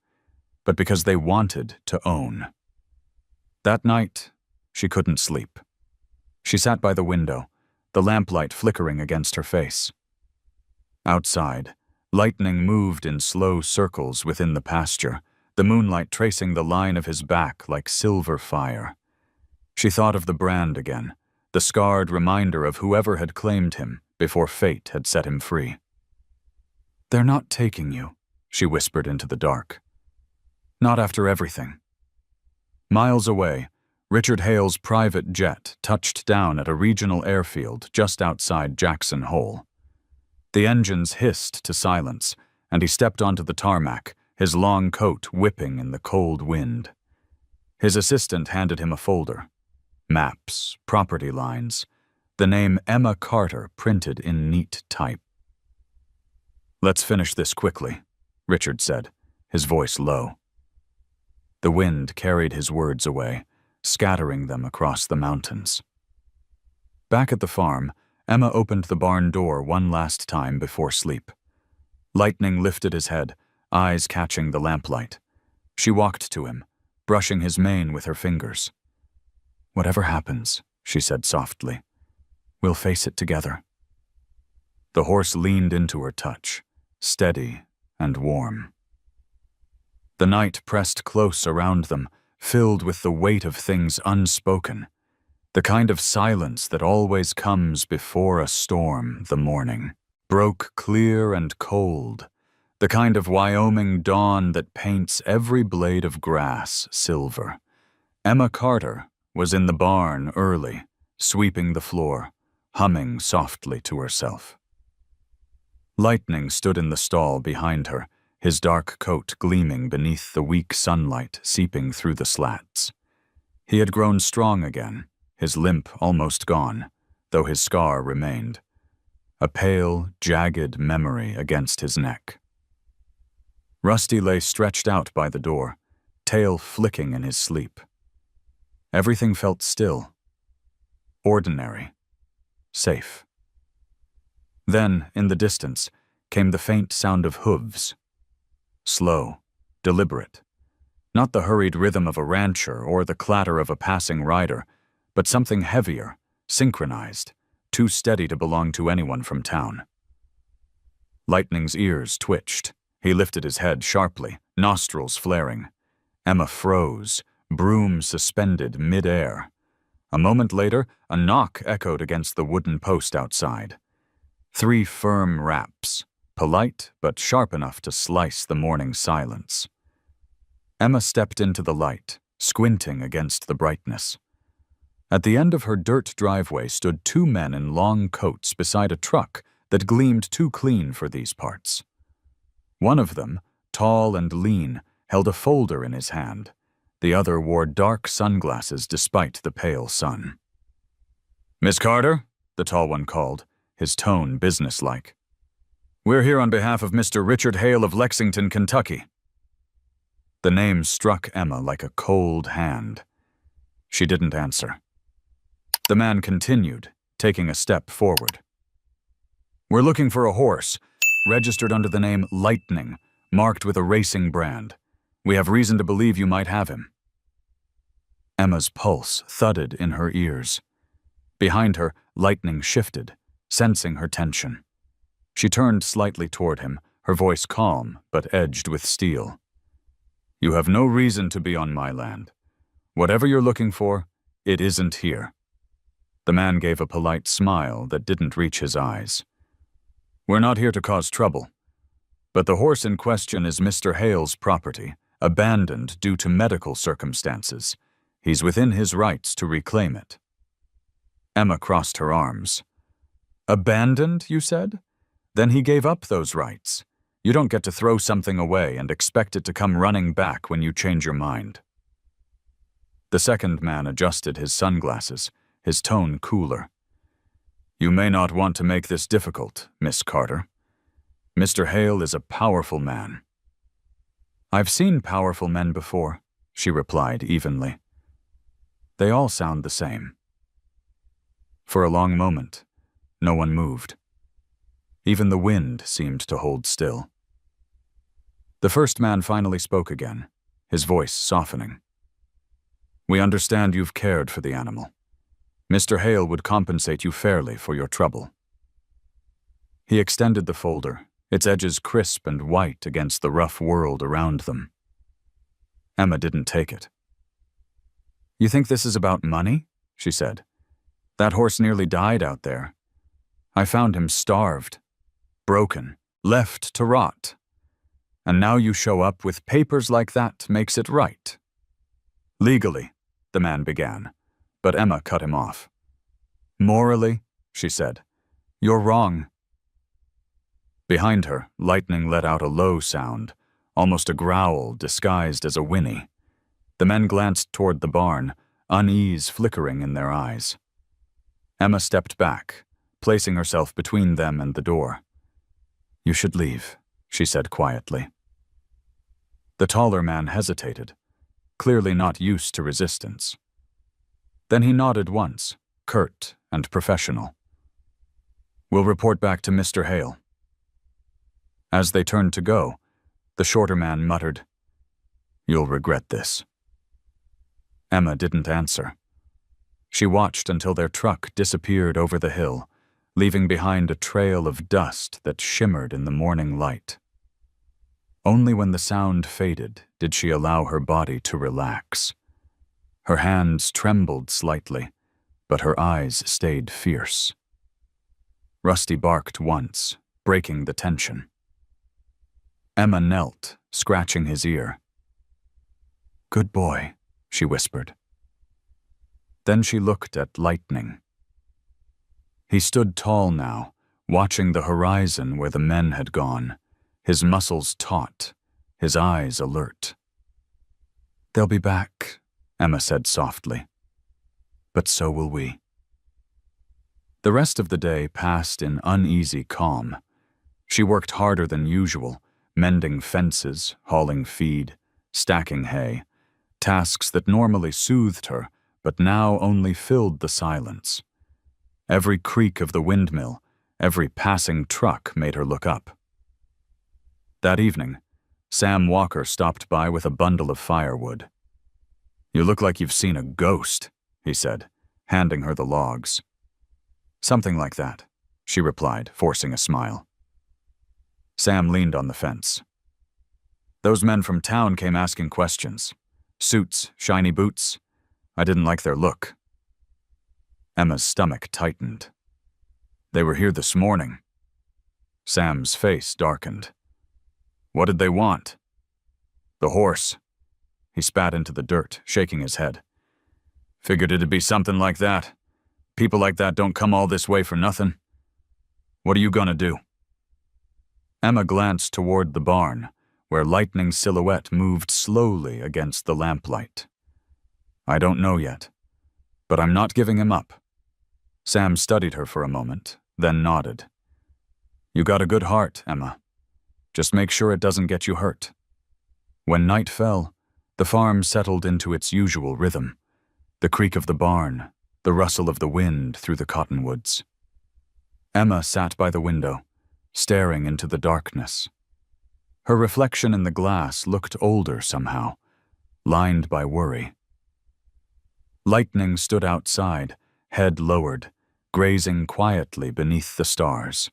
but because they wanted to own. That night, she couldn't sleep. She sat by the window, the lamplight flickering against her face. Outside, Lightning moved in slow circles within the pasture, the moonlight tracing the line of his back like silver fire. She thought of the brand again, the scarred reminder of whoever had claimed him before fate had set him free. They're not taking you, she whispered into the dark. Not after everything. Miles away, Richard Hale's private jet touched down at a regional airfield just outside Jackson Hole. The engines hissed to silence, and he stepped onto the tarmac, his long coat whipping in the cold wind. His assistant handed him a folder. Maps, property lines, the name Emma Carter printed in neat type. Let's finish this quickly, Richard said, his voice low. The wind carried his words away, scattering them across the mountains. Back at the farm, Emma opened the barn door one last time before sleep. Lightning lifted his head, eyes catching the lamplight. She walked to him, brushing his mane with her fingers. Whatever happens, she said softly, we'll face it together. The horse leaned into her touch, steady and warm. The night pressed close around them, filled with the weight of things unspoken, the kind of silence that always comes before a storm, the morning. Broke clear and cold, the kind of Wyoming dawn that paints every blade of grass silver. Emma Carter was in the barn early, sweeping the floor, humming softly to herself. Lightning stood in the stall behind her, his dark coat gleaming beneath the weak sunlight seeping through the slats. He had grown strong again, his limp almost gone, though his scar remained. A pale, jagged memory against his neck. Rusty lay stretched out by the door, tail flicking in his sleep. Everything felt still. Ordinary. Safe. Then, in the distance, came the faint sound of hooves. Slow, deliberate. Not the hurried rhythm of a rancher or the clatter of a passing rider, but something heavier, synchronized, too steady to belong to anyone from town. Lightning's ears twitched. He lifted his head sharply, nostrils flaring. Emma froze, broom suspended mid-air. A moment later, a knock echoed against the wooden post outside. 3 firm raps, polite but sharp enough to slice the morning silence. Emma stepped into the light, squinting against the brightness. At the end of her dirt driveway stood 2 men in long coats beside a truck that gleamed too clean for these parts. One of them, tall and lean, held a folder in his hand. The other wore dark sunglasses despite the pale sun. "Miss Carter?" the tall one called, his tone businesslike. "We're here on behalf of Mr. Richard Hale of Lexington, Kentucky." The name struck Emma like a cold hand. She didn't answer. The man continued, taking a step forward. "We're looking for a horse, registered under the name Lightning, marked with a racing brand. We have reason to believe you might have him." Emma's pulse thudded in her ears. Behind her, Lightning shifted, sensing her tension. She turned slightly toward him, her voice calm but edged with steel. "You have no reason to be on my land. Whatever you're looking for, it isn't here." The man gave a polite smile that didn't reach his eyes. "We're not here to cause trouble. But the horse in question is Mr. Hale's property, abandoned due to medical circumstances. He's within his rights to reclaim it." Emma crossed her arms. "Abandoned, you said? Then he gave up those rights. You don't get to throw something away and expect it to come running back when you change your mind." The second man adjusted his sunglasses, his tone cooler. "You may not want to make this difficult, Miss Carter. Mr. Hale is a powerful man." "I've seen powerful men before," she replied evenly. "They all sound the same." For a long moment, no one moved. Even the wind seemed to hold still. The first man finally spoke again, his voice softening. "We understand you've cared for the animal. Mr. Hale would compensate you fairly for your trouble." He extended the folder, its edges crisp and white against the rough world around them. Emma didn't take it. "You think this is about money?" she said. "That horse nearly died out there. I found him starved, broken, left to rot. And now you show up with papers like that makes it right." "Legally," the man began, but Emma cut him off. "Morally," she said, "you're wrong." Behind her, Lightning let out a low sound, almost a growl disguised as a whinny. The men glanced toward the barn, unease flickering in their eyes. Emma stepped back, placing herself between them and the door. "You should leave," she said quietly. The taller man hesitated, clearly not used to resistance. Then he nodded once, curt and professional. "We'll report back to Mr. Hale." As they turned to go, the shorter man muttered, "You'll regret this." Emma didn't answer. She watched until their truck disappeared over the hill, leaving behind a trail of dust that shimmered in the morning light. Only when the sound faded did she allow her body to relax. Her hands trembled slightly, but her eyes stayed fierce. Rusty barked once, breaking the tension. Emma knelt, scratching his ear. "Good boy," she whispered. Then she looked at Lightning. He stood tall now, watching the horizon where the men had gone, his muscles taut, his eyes alert. "They'll be back," Emma said softly. "But so will we." The rest of the day passed in uneasy calm. She worked harder than usual, mending fences, hauling feed, stacking hay, tasks that normally soothed her, but now only filled the silence. Every creak of the windmill, every passing truck made her look up. That evening, Sam Walker stopped by with a bundle of firewood. "You look like you've seen a ghost," he said, handing her the logs. Something like that, she replied, forcing a smile. Sam leaned on the fence. Those men from town came asking questions. Suits, shiny boots. I didn't like their look. Emma's stomach tightened. They were here this morning. Sam's face darkened. What did they want? The horse. He spat into the dirt, shaking his head. Figured it'd be something like that. People like that don't come all this way for nothing. What are you gonna do? Emma glanced toward the barn, where Lightning's silhouette moved slowly against the lamplight. I don't know yet, but I'm not giving him up. Sam studied her for a moment, then nodded. You got a good heart, Emma. Just make sure it doesn't get you hurt. When night fell, the farm settled into its usual rhythm, the creak of the barn, the rustle of the wind through the cottonwoods. Emma sat by the window, staring into the darkness. Her reflection in the glass looked older somehow, lined by worry. Lightning stood outside, head lowered, grazing quietly beneath the stars.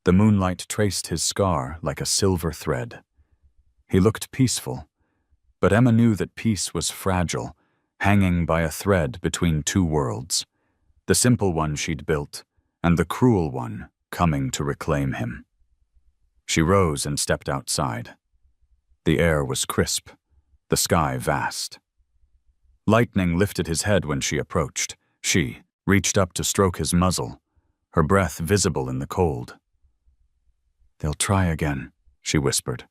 The moonlight traced his scar like a silver thread. He looked peaceful, but Emma knew that peace was fragile, hanging by a thread between two worlds, the simple one she'd built and the cruel one coming to reclaim him. She rose and stepped outside. The air was crisp, the sky vast. Lightning lifted his head when she approached. She reached up to stroke his muzzle, her breath visible in the cold. They'll try again, she whispered.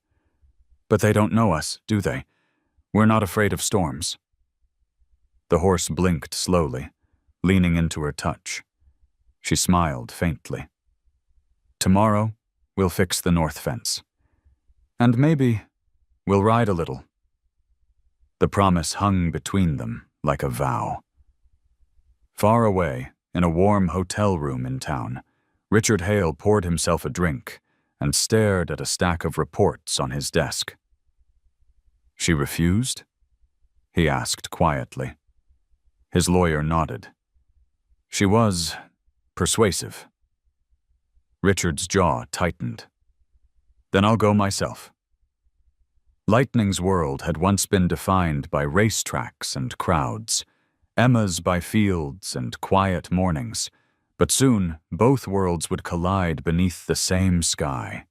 But they don't know us, do they? We're not afraid of storms. The horse blinked slowly, leaning into her touch. She smiled faintly. Tomorrow, we'll fix the north fence. And maybe we'll ride a little. The promise hung between them like a vow. Far away, in a warm hotel room in town, Richard Hale poured himself a drink and stared at a stack of reports on his desk. She refused? He asked quietly. His lawyer nodded. She was persuasive. Richard's jaw tightened. Then I'll go myself. Lightning's world had once been defined by racetracks and crowds, Emma's by fields and quiet mornings, but soon both worlds would collide beneath the same sky,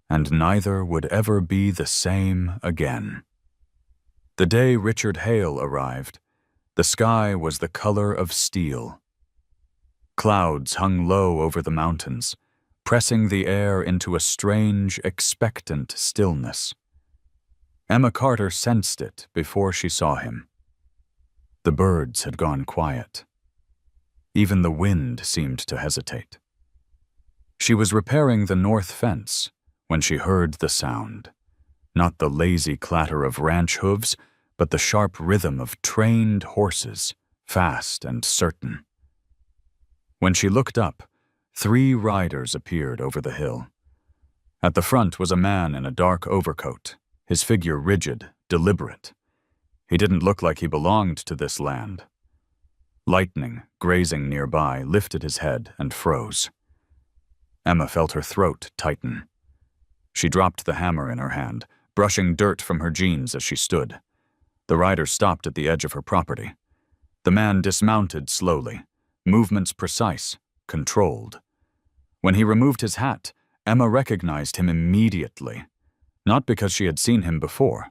and neither would ever be the same again. The day Richard Hale arrived, the sky was the color of steel. Clouds hung low over the mountains, pressing the air into a strange, expectant stillness. Emma Carter sensed it before she saw him. The birds had gone quiet. Even the wind seemed to hesitate. She was repairing the north fence when she heard the sound, not the lazy clatter of ranch hooves, but the sharp rhythm of trained horses, fast and certain. When she looked up, 3 riders appeared over the hill. At the front was a man in a dark overcoat, his figure rigid, deliberate. He didn't look like he belonged to this land. Lightning, grazing nearby, lifted his head and froze. Emma felt her throat tighten. She dropped the hammer in her hand, brushing dirt from her jeans as she stood. The rider stopped at the edge of her property. The man dismounted slowly, movements precise, controlled. When he removed his hat, Emma recognized him immediately, not because she had seen him before,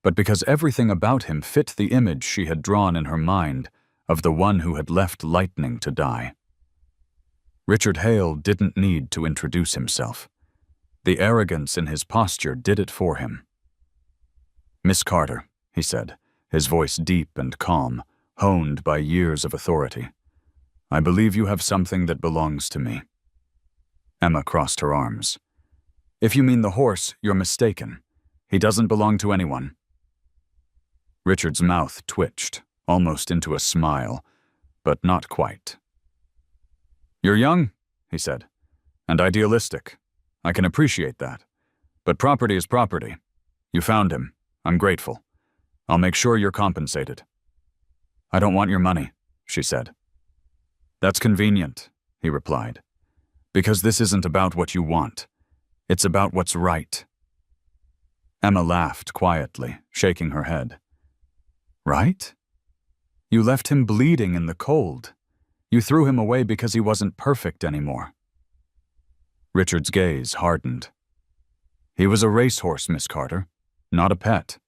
but because everything about him fit the image she had drawn in her mind of the one who had left Lightning to die. Richard Hale didn't need to introduce himself. The arrogance in his posture did it for him. "Miss Carter," he said, his voice deep and calm, honed by years of authority. "I believe you have something that belongs to me." Emma crossed her arms. "If you mean the horse, you're mistaken. He doesn't belong to anyone." Richard's mouth twitched, almost into a smile, but not quite. "You're young," he said, "and idealistic. I can appreciate that. But property is property. You found him. I'm grateful. I'll make sure you're compensated." "I don't want your money," she said. "That's convenient," he replied. Because this isn't about what you want. It's about what's right. Emma laughed quietly, shaking her head. Right? You left him bleeding in the cold. You threw him away because he wasn't perfect anymore. Richard's gaze hardened. He was a racehorse, Miss Carter, not a pet.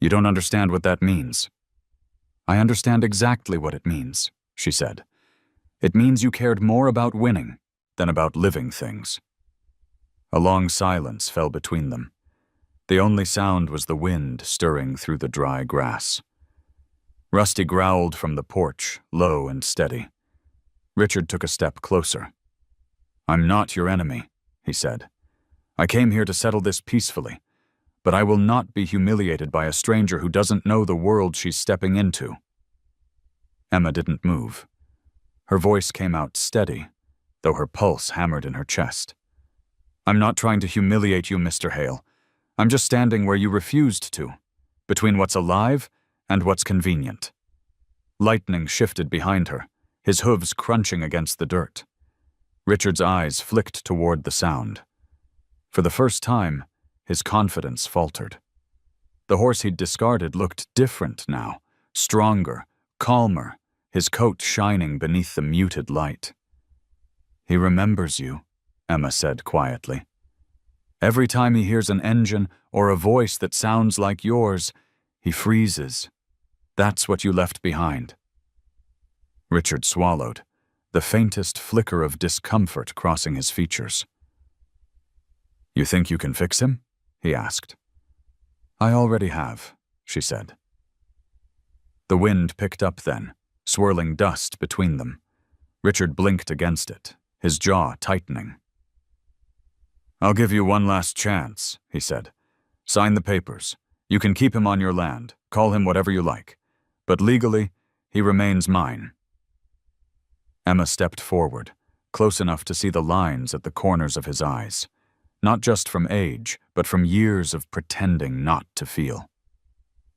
You don't understand what that means. I understand exactly what it means, she said. It means you cared more about winning than about living things. A long silence fell between them. The only sound was the wind stirring through the dry grass. Rusty growled from the porch, low and steady. Richard took a step closer. I'm not your enemy, he said. I came here to settle this peacefully, but I will not be humiliated by a stranger who doesn't know the world she's stepping into. Emma didn't move. Her voice came out steady, though her pulse hammered in her chest. I'm not trying to humiliate you, Mr. Hale. I'm just standing where you refused to, between what's alive and what's convenient. Lightning shifted behind her, his hooves crunching against the dirt. Richard's eyes flicked toward the sound. For the first time, his confidence faltered. The horse he'd discarded looked different now, stronger, calmer, his coat shining beneath the muted light. He remembers you, Emma said quietly. Every time he hears an engine or a voice that sounds like yours, he freezes. That's what you left behind. Richard swallowed, the faintest flicker of discomfort crossing his features. You think you can fix him? He asked. I already have, she said. The wind picked up then, swirling dust between them. Richard blinked against it, his jaw tightening. I'll give you one last chance, he said. Sign the papers. You can keep him on your land, call him whatever you like. But legally, he remains mine. Emma stepped forward, close enough to see the lines at the corners of his eyes, not just from age, but from years of pretending not to feel.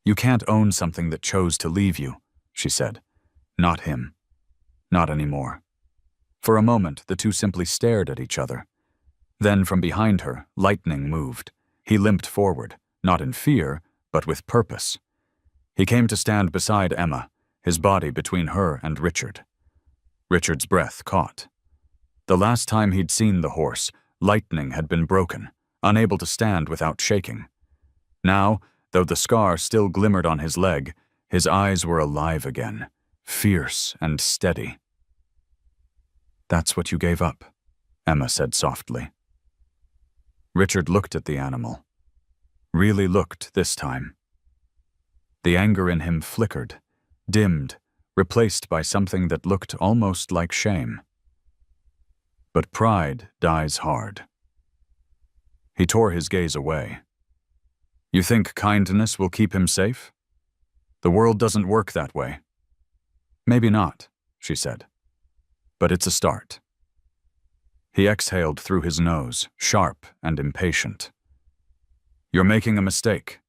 You can't own something that chose to leave you, she said. Not him. Not anymore. For a moment, the two simply stared at each other. Then from behind her, lightning moved. He limped forward, not in fear, but with purpose. He came to stand beside Emma, his body between her and Richard. Richard's breath caught. The last time he'd seen the horse, lightning had been broken, unable to stand without shaking. Now, though the scar still glimmered on his leg, his eyes were alive again, fierce and steady. That's what you gave up, Emma said softly. Richard looked at the animal. Really looked this time. The anger in him flickered, dimmed, replaced by something that looked almost like shame. But pride dies hard. He tore his gaze away. You think kindness will keep him safe? The world doesn't work that way. Maybe not, she said. But it's a start. He exhaled through his nose, sharp and impatient. You're making a mistake.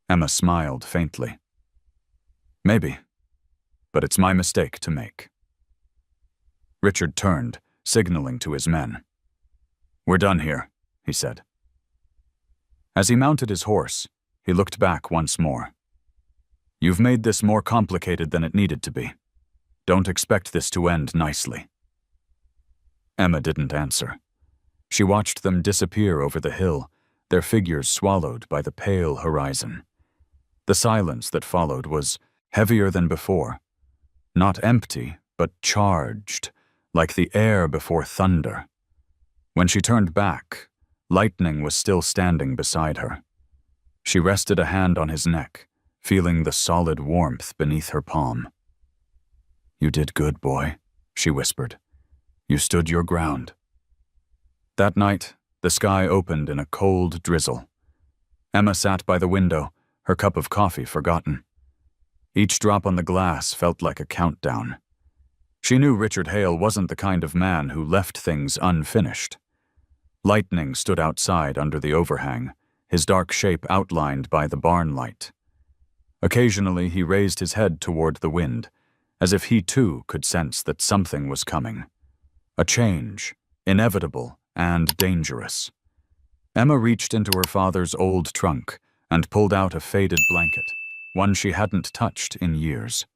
Emma smiled faintly. Maybe, but it's my mistake to make. Richard turned, signaling to his men. We're done here, he said. As he mounted his horse, he looked back once more. You've made this more complicated than it needed to be. Don't expect this to end nicely. Emma didn't answer. She watched them disappear over the hill, their figures swallowed by the pale horizon. The silence that followed was heavier than before. Not empty, but charged, like the air before thunder. When she turned back, lightning was still standing beside her. She rested a hand on his neck, feeling the solid warmth beneath her palm. You did good, boy, she whispered. You stood your ground. That night, the sky opened in a cold drizzle. Emma sat by the window, her cup of coffee forgotten. Each drop on the glass felt like a countdown. She knew Richard Hale wasn't the kind of man who left things unfinished. Lightning stood outside under the overhang, his dark shape outlined by the barn light. Occasionally he raised his head toward the wind, as if he too could sense that something was coming. A change, inevitable and dangerous. Emma reached into her father's old trunk and pulled out a faded blanket, one she hadn't touched in years.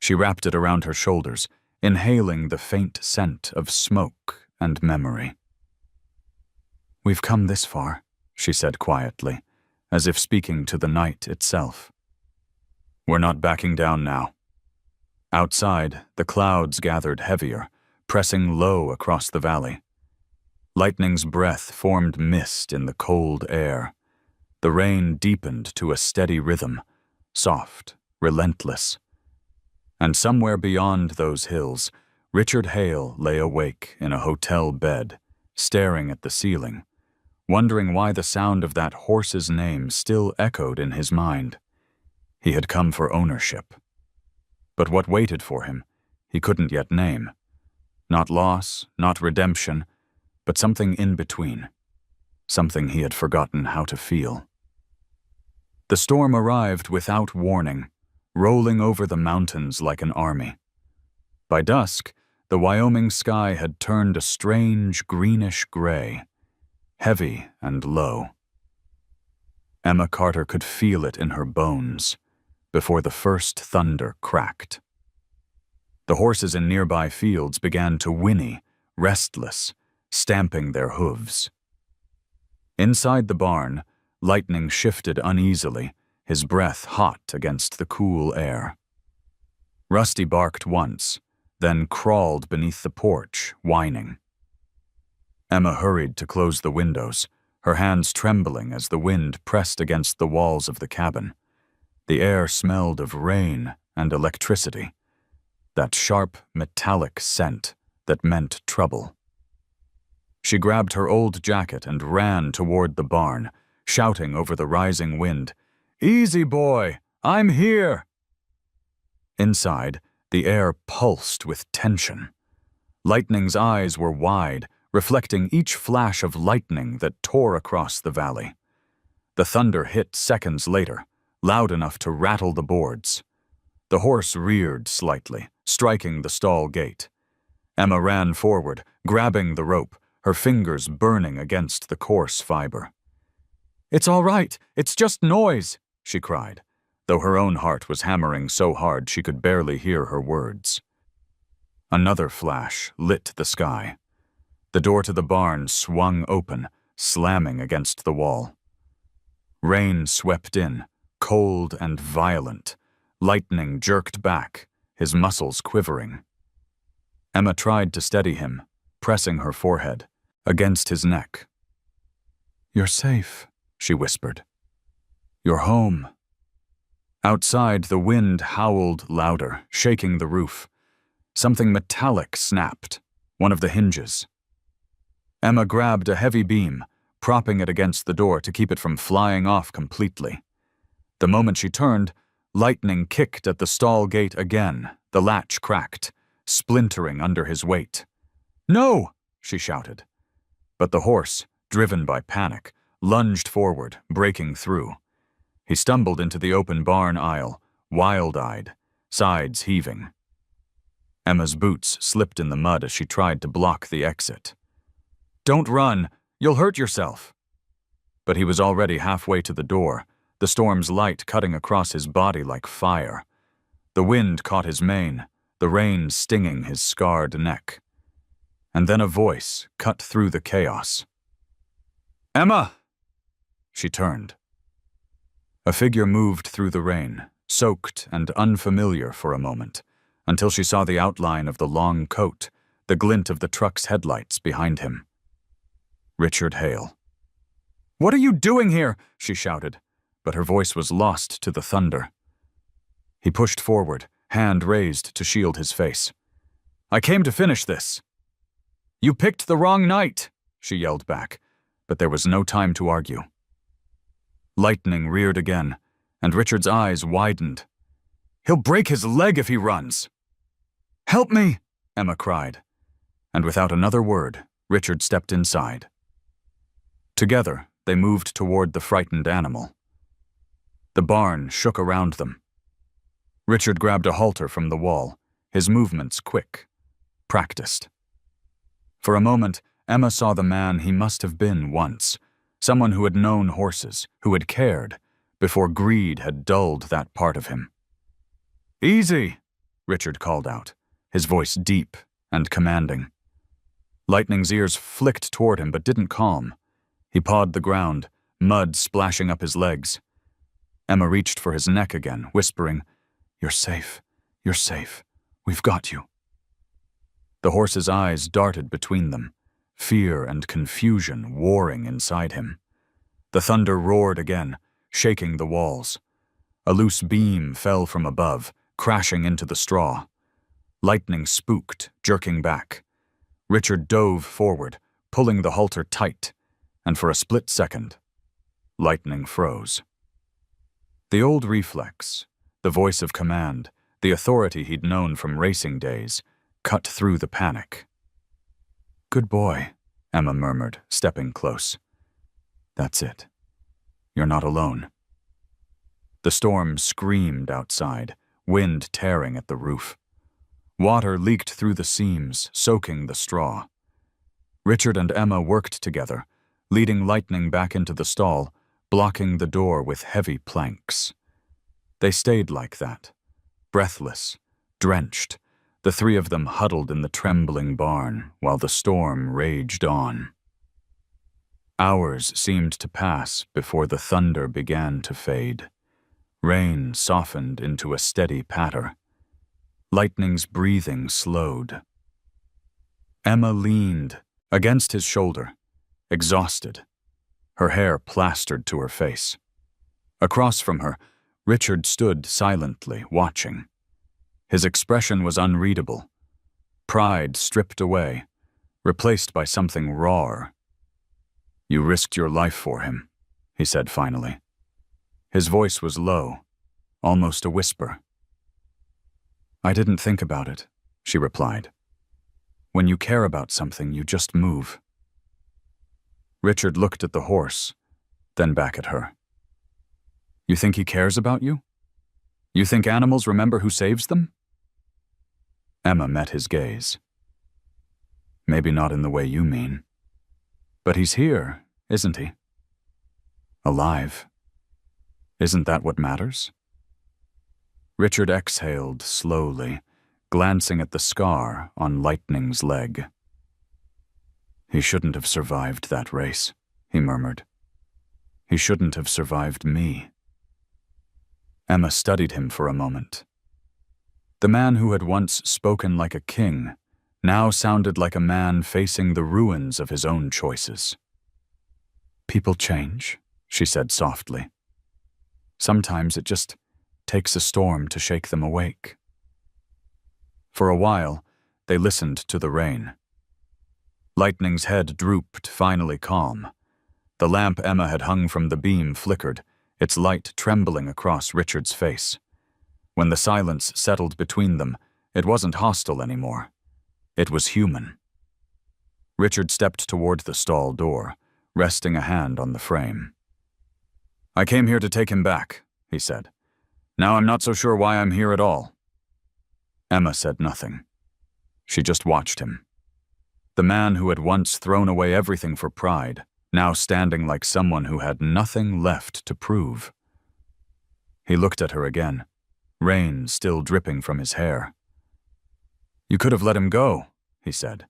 She wrapped it around her shoulders, inhaling the faint scent of smoke and memory. "We've come this far," she said quietly, as if speaking to the night itself. "We're not backing down now." Outside, the clouds gathered heavier, pressing low across the valley. Lightning's breath formed mist in the cold air. The rain deepened to a steady rhythm, soft, relentless. And somewhere beyond those hills, Richard Hale lay awake in a hotel bed, staring at the ceiling, wondering why the sound of that horse's name still echoed in his mind. He had come for ownership. But what waited for him, he couldn't yet name. Not loss, not redemption, but something in between. Something he had forgotten how to feel. The storm arrived without warning, rolling over the mountains like an army. By dusk, the Wyoming sky had turned a strange greenish gray, heavy and low. Emma Carter could feel it in her bones before the first thunder cracked. The horses in nearby fields began to whinny, restless, stamping their hooves. Inside the barn, Lightning shifted uneasily, his breath hot against the cool air. Rusty barked once, then crawled beneath the porch, whining. Emma hurried to close the windows, her hands trembling as the wind pressed against the walls of the cabin. The air smelled of rain and electricity, that sharp, metallic scent that meant trouble. She grabbed her old jacket and ran toward the barn, shouting over the rising wind, "Easy, boy! I'm here!" Inside, the air pulsed with tension. Lightning's eyes were wide, reflecting each flash of lightning that tore across the valley. The thunder hit seconds later, loud enough to rattle the boards. The horse reared slightly, striking the stall gate. Emma ran forward, grabbing the rope, her fingers burning against the coarse fiber. "It's all right, it's just noise," she cried, though her own heart was hammering so hard she could barely hear her words. Another flash lit the sky. The door to the barn swung open, slamming against the wall. Rain swept in, cold and violent. Lightning jerked back, his muscles quivering. Emma tried to steady him, pressing her forehead against his neck. "You're safe," she whispered. "You're home." Outside, the wind howled louder, shaking the roof. Something metallic snapped, one of the hinges. Emma grabbed a heavy beam, propping it against the door to keep it from flying off completely. The moment she turned, Lightning kicked at the stall gate again. The latch cracked, splintering under his weight. "No!" she shouted. But the horse, driven by panic, lunged forward, breaking through. He stumbled into the open barn aisle, wild-eyed, sides heaving. Emma's boots slipped in the mud as she tried to block the exit. "Don't run! You'll hurt yourself!" But he was already halfway to the door, the storm's light cutting across his body like fire. The wind caught his mane, the rain stinging his scarred neck. And then a voice cut through the chaos. "Emma!" She turned. A figure moved through the rain, soaked and unfamiliar for a moment, until she saw the outline of the long coat, the glint of the truck's headlights behind him. Richard Hale. "What are you doing here?" she shouted, but her voice was lost to the thunder. He pushed forward, hand raised to shield his face. "I came to finish this." "You picked the wrong night," she yelled back, but there was no time to argue. Lightning reared again, and Richard's eyes widened. "He'll break his leg if he runs." "Help me!" Emma cried, and without another word, Richard stepped inside. Together, they moved toward the frightened animal. The barn shook around them. Richard grabbed a halter from the wall, his movements quick, practiced. For a moment, Emma saw the man he must have been once, someone who had known horses, who had cared, before greed had dulled that part of him. "Easy," Richard called out, his voice deep and commanding. Lightning's ears flicked toward him but didn't calm. He pawed the ground, mud splashing up his legs. Emma reached for his neck again, whispering, "You're safe. You're safe. We've got you." The horse's eyes darted between them, fear and confusion warring inside him. The thunder roared again, shaking the walls. A loose beam fell from above, crashing into the straw. Lightning spooked, jerking back. Richard dove forward, pulling the halter tight, and for a split second, Lightning froze. The old reflex, the voice of command, the authority he'd known from racing days, cut through the panic. "Good boy," Emma murmured, stepping close. "That's it. You're not alone." The storm screamed outside, wind tearing at the roof. Water leaked through the seams, soaking the straw. Richard and Emma worked together, leading Lightning back into the stall, blocking the door with heavy planks. They stayed like that, breathless, drenched, the three of them huddled in the trembling barn while the storm raged on. Hours seemed to pass before the thunder began to fade. Rain softened into a steady patter. Lightning's breathing slowed. Emma leaned against his shoulder, exhausted, her hair plastered to her face. Across from her, Richard stood silently, watching. His expression was unreadable. Pride stripped away, replaced by something rawer. "You risked your life for him," he said finally. His voice was low, almost a whisper. "I didn't think about it," she replied. "When you care about something, you just move." Richard looked at the horse, then back at her. "You think he cares about you? You think animals remember who saves them?" Emma met his gaze. "Maybe not in the way you mean. But he's here, isn't he? Alive. Isn't that what matters?" Richard exhaled slowly, glancing at the scar on Lightning's leg. "He shouldn't have survived that race," he murmured. "He shouldn't have survived me." Emma studied him for a moment. The man who had once spoken like a king now sounded like a man facing the ruins of his own choices. "People change," she said softly. "Sometimes it just takes a storm to shake them awake." For a while, they listened to the rain. Lightning's head drooped, finally calm. The lamp Emma had hung from the beam flickered, its light trembling across Richard's face. When the silence settled between them, it wasn't hostile anymore. It was human. Richard stepped toward the stall door, resting a hand on the frame. "I came here to take him back," he said. "Now I'm not so sure why I'm here at all." Emma said nothing. She just watched him. The man who had once thrown away everything for pride, now standing like someone who had nothing left to prove. He looked at her again, rain still dripping from his hair. "You could have let him go," he said.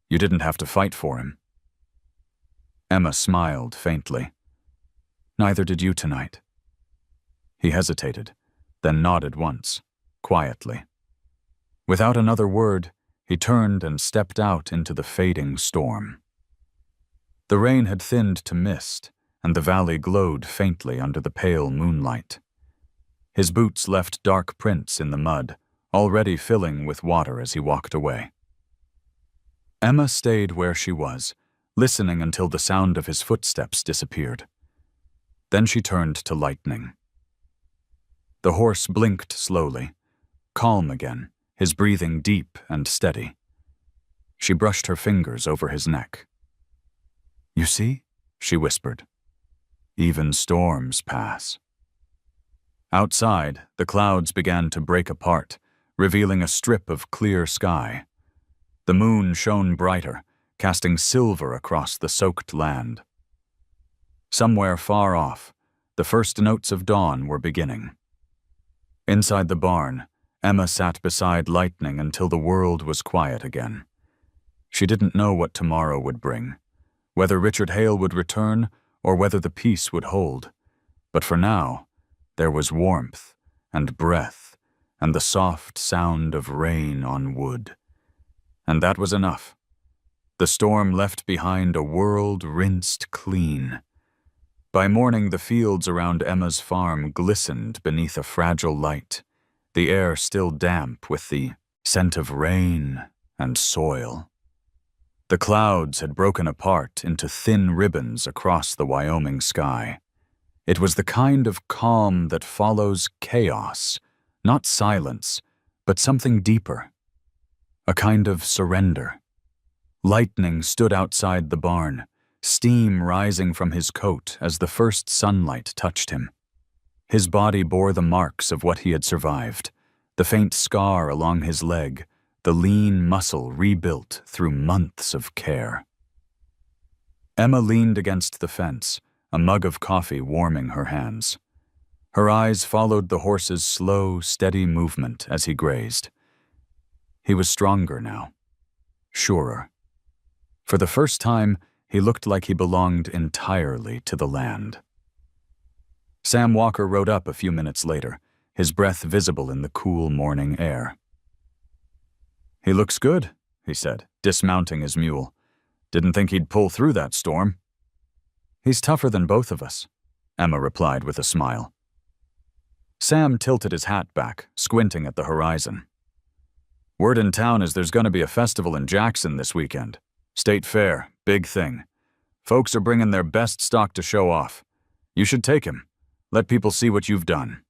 "You didn't have to fight for him." Emma smiled faintly. "Neither did you tonight." He hesitated, then nodded once, quietly. Without another word, he turned and stepped out into the fading storm. The rain had thinned to mist, and the valley glowed faintly under the pale moonlight. His boots left dark prints in the mud, already filling with water as he walked away. Emma stayed where she was, listening until the sound of his footsteps disappeared. Then she turned to Lightning. The horse blinked slowly, calm again, his breathing deep and steady. She brushed her fingers over his neck. "You see?" she whispered. "Even storms pass." Outside, the clouds began to break apart, revealing a strip of clear sky. The moon shone brighter, casting silver across the soaked land. Somewhere far off, the first notes of dawn were beginning. Inside the barn, Emma sat beside Lightning until the world was quiet again. She didn't know what tomorrow would bring, whether Richard Hale would return or whether the peace would hold. But for now, there was warmth and breath and the soft sound of rain on wood. And that was enough. The storm left behind a world rinsed clean. By morning, the fields around Emma's farm glistened beneath a fragile light, the air still damp with the scent of rain and soil. The clouds had broken apart into thin ribbons across the Wyoming sky. It was the kind of calm that follows chaos, not silence, but something deeper. A kind of surrender. Lightning stood outside the barn, steam rising from his coat as the first sunlight touched him. His body bore the marks of what he had survived, the faint scar along his leg, the lean muscle rebuilt through months of care. Emma leaned against the fence, a mug of coffee warming her hands. Her eyes followed the horse's slow, steady movement as he grazed. He was stronger now, surer. For the first time, he looked like he belonged entirely to the land. Sam Walker rode up a few minutes later, his breath visible in the cool morning air. "He looks good," he said, dismounting his mule. "Didn't think he'd pull through that storm." "He's tougher than both of us," Emma replied with a smile. Sam tilted his hat back, squinting at the horizon. "Word in town is there's going to be a festival in Jackson this weekend. State fair, big thing. Folks are bringing their best stock to show off. You should take him. Let people see what you've done."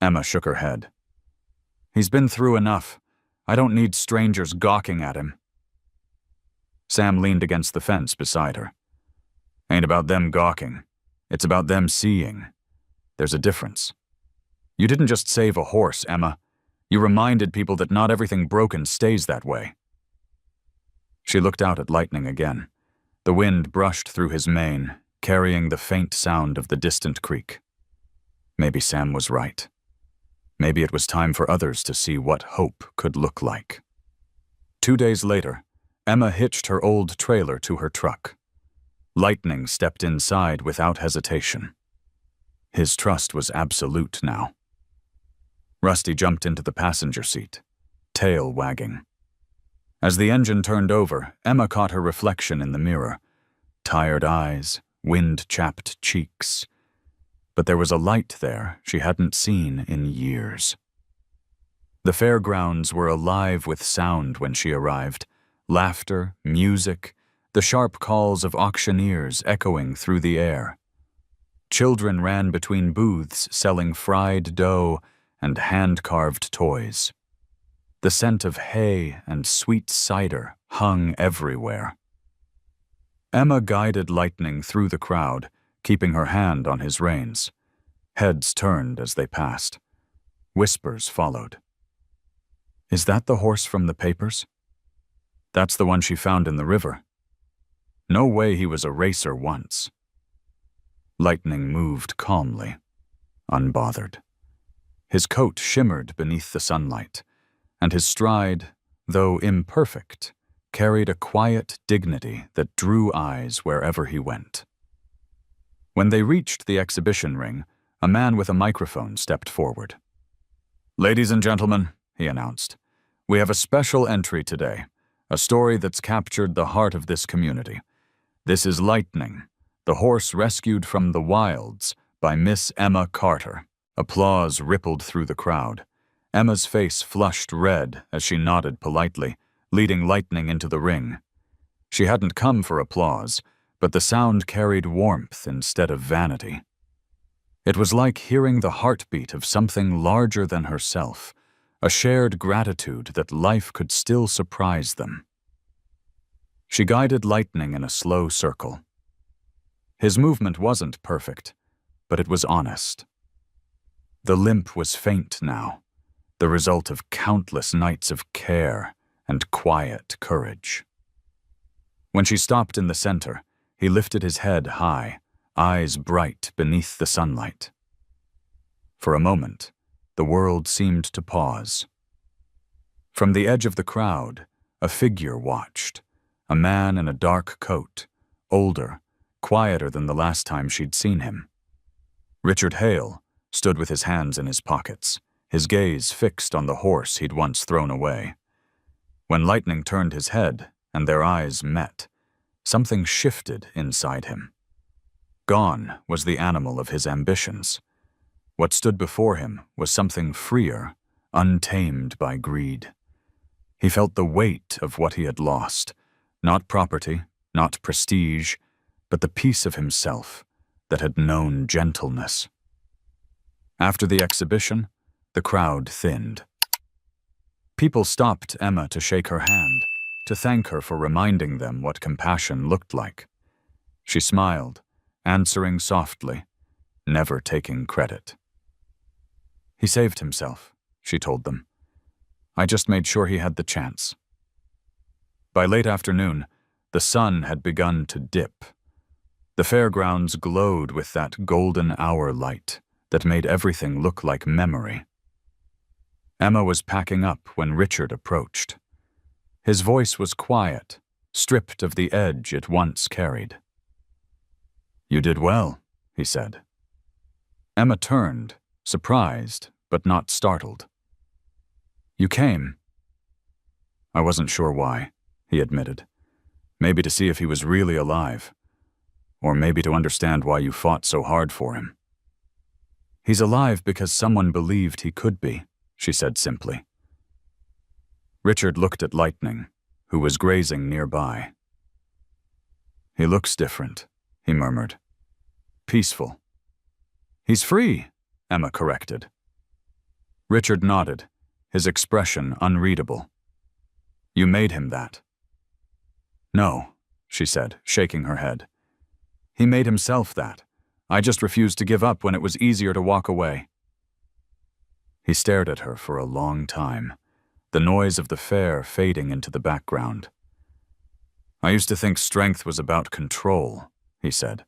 Emma shook her head. "He's been through enough. I don't need strangers gawking at him." Sam leaned against the fence beside her. "Ain't about them gawking. It's about them seeing. There's a difference. You didn't just save a horse, Emma. You reminded people that not everything broken stays that way." She looked out at Lightning again. The wind brushed through his mane, carrying the faint sound of the distant creek. Maybe Sam was right. Maybe it was time for others to see what hope could look like. 2 days later, Emma hitched her old trailer to her truck. Lightning stepped inside without hesitation. His trust was absolute now. Rusty jumped into the passenger seat, tail wagging. As the engine turned over, Emma caught her reflection in the mirror. Tired eyes, wind-chapped cheeks. But there was a light there she hadn't seen in years. The fairgrounds were alive with sound when she arrived. Laughter, music, the sharp calls of auctioneers echoing through the air. Children ran between booths selling fried dough and hand-carved toys. The scent of hay and sweet cider hung everywhere. Emma guided Lightning through the crowd, keeping her hand on his reins. Heads turned as they passed. Whispers followed. "Is that the horse from the papers?" "That's the one she found in the river." "No way he was a racer once." Lightning moved calmly, unbothered. His coat shimmered beneath the sunlight, and his stride, though imperfect, carried a quiet dignity that drew eyes wherever he went. When they reached the exhibition ring, a man with a microphone stepped forward. "Ladies and gentlemen," he announced, "we have a special entry today, a story that's captured the heart of this community. This is Lightning, the horse rescued from the wilds by Miss Emma Carter." Applause rippled through the crowd. Emma's face flushed red as she nodded politely, leading Lightning into the ring. She hadn't come for applause, but the sound carried warmth instead of vanity. It was like hearing the heartbeat of something larger than herself, a shared gratitude that life could still surprise them. She guided Lightning in a slow circle. His movement wasn't perfect, but it was honest. The limp was faint now, the result of countless nights of care and quiet courage. When she stopped in the center, he lifted his head high, eyes bright beneath the sunlight. For a moment, the world seemed to pause. From the edge of the crowd, a figure watched, a man in a dark coat, older, quieter than the last time she'd seen him. Richard Hale stood with his hands in his pockets, his gaze fixed on the horse he'd once thrown away. When Lightning turned his head and their eyes met, something shifted inside him. Gone was the animal of his ambitions. What stood before him was something freer, untamed by greed. He felt the weight of what he had lost, not property, not prestige, but the piece of himself that had known gentleness. After the exhibition, the crowd thinned. People stopped Emma to shake her hand, to thank her for reminding them what compassion looked like. She smiled, answering softly, never taking credit. "He saved himself," she told them. "I just made sure he had the chance." By late afternoon, the sun had begun to dip. The fairgrounds glowed with that golden hour light that made everything look like memory. Emma was packing up when Richard approached. His voice was quiet, stripped of the edge it once carried. "You did well," he said. Emma turned, surprised but not startled. "You came." "I wasn't sure why," he admitted. "Maybe to see if he was really alive. Or maybe to understand why you fought so hard for him." "He's alive because someone believed he could be," she said simply. Richard looked at Lightning, who was grazing nearby. "He looks different," he murmured. "Peaceful." "He's free," Emma corrected. Richard nodded, his expression unreadable. "You made him that." "No," she said, shaking her head. "He made himself that. I just refused to give up when it was easier to walk away." He stared at her for a long time, the noise of the fair fading into the background. "I used to think strength was about control," he said.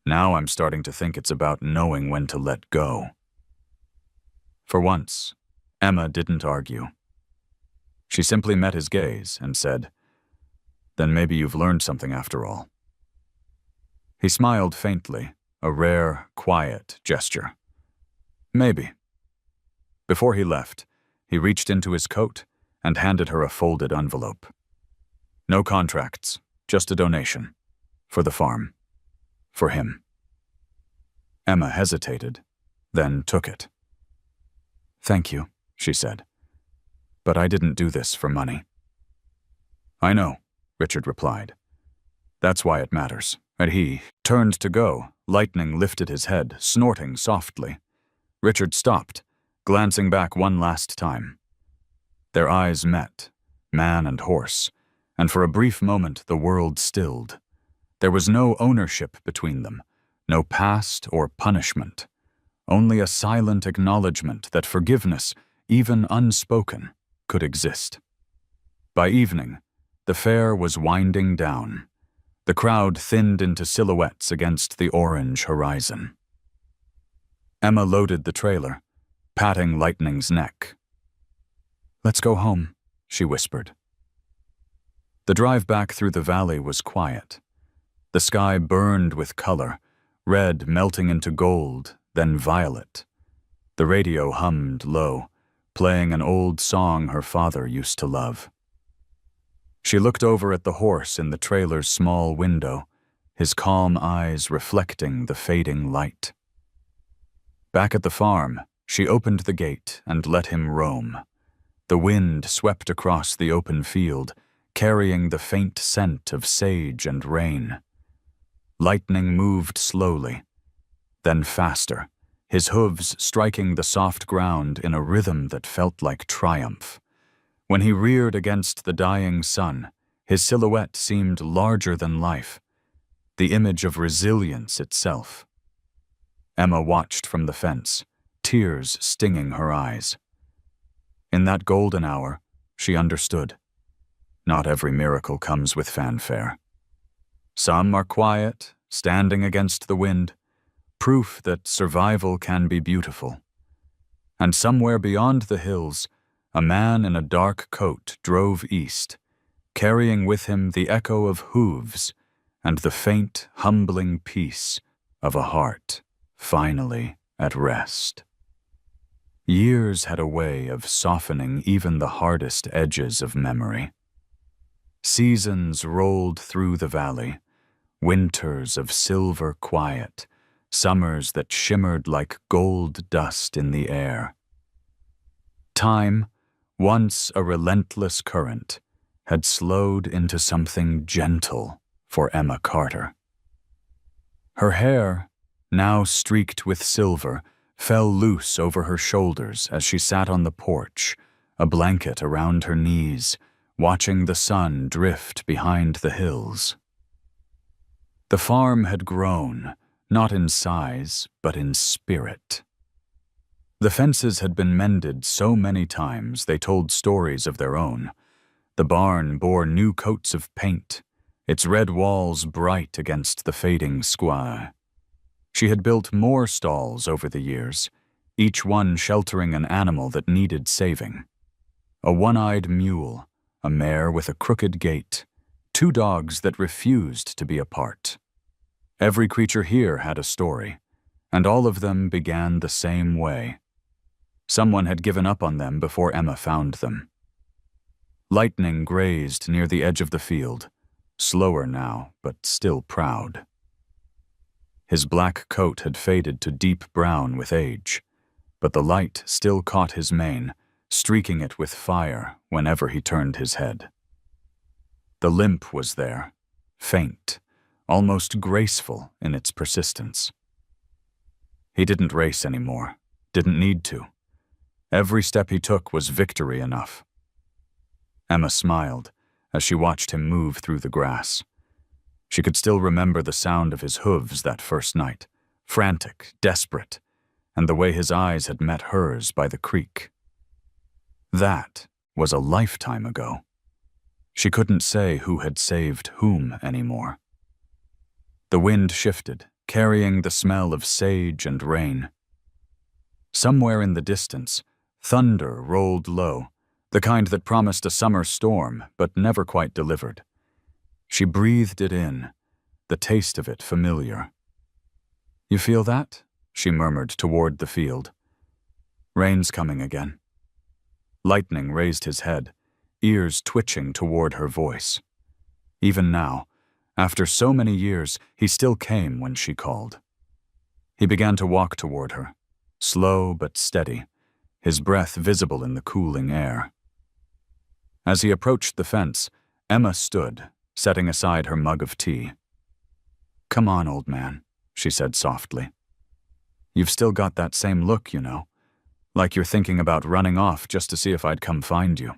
"Now I'm starting to think it's about knowing when to let go." For once, Emma didn't argue. She simply met his gaze and said, "Then maybe you've learned something after all." He smiled faintly, a rare, quiet gesture. "Maybe." Before he left, he reached into his coat and handed her a folded envelope. "No contracts, just a donation. For the farm. For him." Emma hesitated, then took it. "Thank you," she said. "But I didn't do this for money." "I know," Richard replied. "That's why it matters." And he turned to go. Lightning lifted his head, snorting softly. Richard stopped, glancing back one last time. Their eyes met, man and horse, and for a brief moment the world stilled. There was no ownership between them, no past or punishment, only a silent acknowledgement that forgiveness, even unspoken, could exist. By evening, the fair was winding down. The crowd thinned into silhouettes against the orange horizon. Emma loaded the trailer, patting Lightning's neck. "Let's go home," she whispered. The drive back through the valley was quiet. The sky burned with color, red melting into gold, then violet. The radio hummed low, playing an old song her father used to love. She looked over at the horse in the trailer's small window, his calm eyes reflecting the fading light. Back at the farm, she opened the gate and let him roam. The wind swept across the open field, carrying the faint scent of sage and rain. Lightning moved slowly, then faster, his hooves striking the soft ground in a rhythm that felt like triumph. When he reared against the dying sun, his silhouette seemed larger than life, the image of resilience itself. Emma watched from the fence, tears stinging her eyes. In that golden hour, she understood. Not every miracle comes with fanfare. Some are quiet, standing against the wind, proof that survival can be beautiful. And somewhere beyond the hills, a man in a dark coat drove east, carrying with him the echo of hooves and the faint, humbling peace of a heart finally at rest. Years had a way of softening even the hardest edges of memory. Seasons rolled through the valley, winters of silver quiet, summers that shimmered like gold dust in the air. Time, once a relentless current, had slowed into something gentle for Emma Carter. Her hair, now streaked with silver, fell loose over her shoulders as she sat on the porch, a blanket around her knees, watching the sun drift behind the hills. The farm had grown, not in size, but in spirit. The fences had been mended so many times they told stories of their own. The barn bore new coats of paint, its red walls bright against the fading square. She had built more stalls over the years, each one sheltering an animal that needed saving. A one-eyed mule, a mare with a crooked gait, 2 dogs that refused to be apart. Every creature here had a story, and all of them began the same way. Someone had given up on them before Emma found them. Lightning grazed near the edge of the field, slower now, but still proud. His black coat had faded to deep brown with age, but the light still caught his mane, streaking it with fire whenever he turned his head. The limp was there, faint, almost graceful in its persistence. He didn't race anymore, didn't need to. Every step he took was victory enough. Emma smiled as she watched him move through the grass. She could still remember the sound of his hooves that first night, frantic, desperate, and the way his eyes had met hers by the creek. That was a lifetime ago. She couldn't say who had saved whom anymore. The wind shifted, carrying the smell of sage and rain. Somewhere in the distance, thunder rolled low, the kind that promised a summer storm but never quite delivered. She breathed it in, the taste of it familiar. "You feel that?" she murmured toward the field. "Rain's coming again." Lightning raised his head, ears twitching toward her voice. Even now, after so many years, he still came when she called. He began to walk toward her, slow but steady, his breath visible in the cooling air. As he approached the fence, Emma stood, setting aside her mug of tea. "Come on, old man," she said softly. "You've still got that same look, you know, like you're thinking about running off just to see if I'd come find you."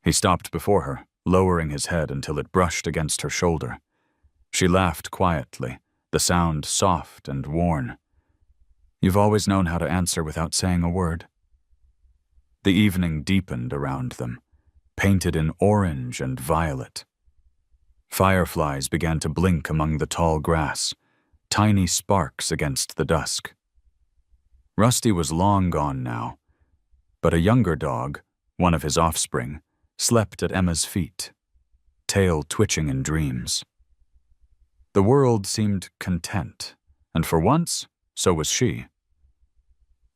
He stopped before her, lowering his head until it brushed against her shoulder. She laughed quietly, the sound soft and worn. "You've always known how to answer without saying a word." The evening deepened around them, painted in orange and violet. Fireflies began to blink among the tall grass, tiny sparks against the dusk. Rusty was long gone now, but a younger dog, one of his offspring, slept at Emma's feet, tail twitching in dreams. The world seemed content, and for once, so was she.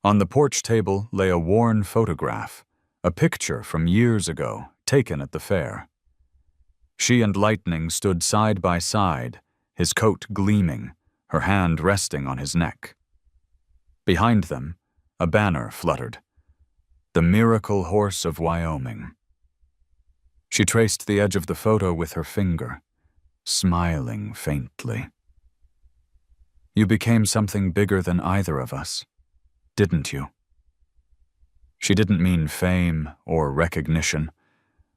On the porch table lay a worn photograph, a picture from years ago, taken at the fair. She and Lightning stood side by side, his coat gleaming, her hand resting on his neck. Behind them, a banner fluttered, "The Miracle Horse of Wyoming." She traced the edge of the photo with her finger, smiling faintly. "You became something bigger than either of us, didn't you?" She didn't mean fame or recognition.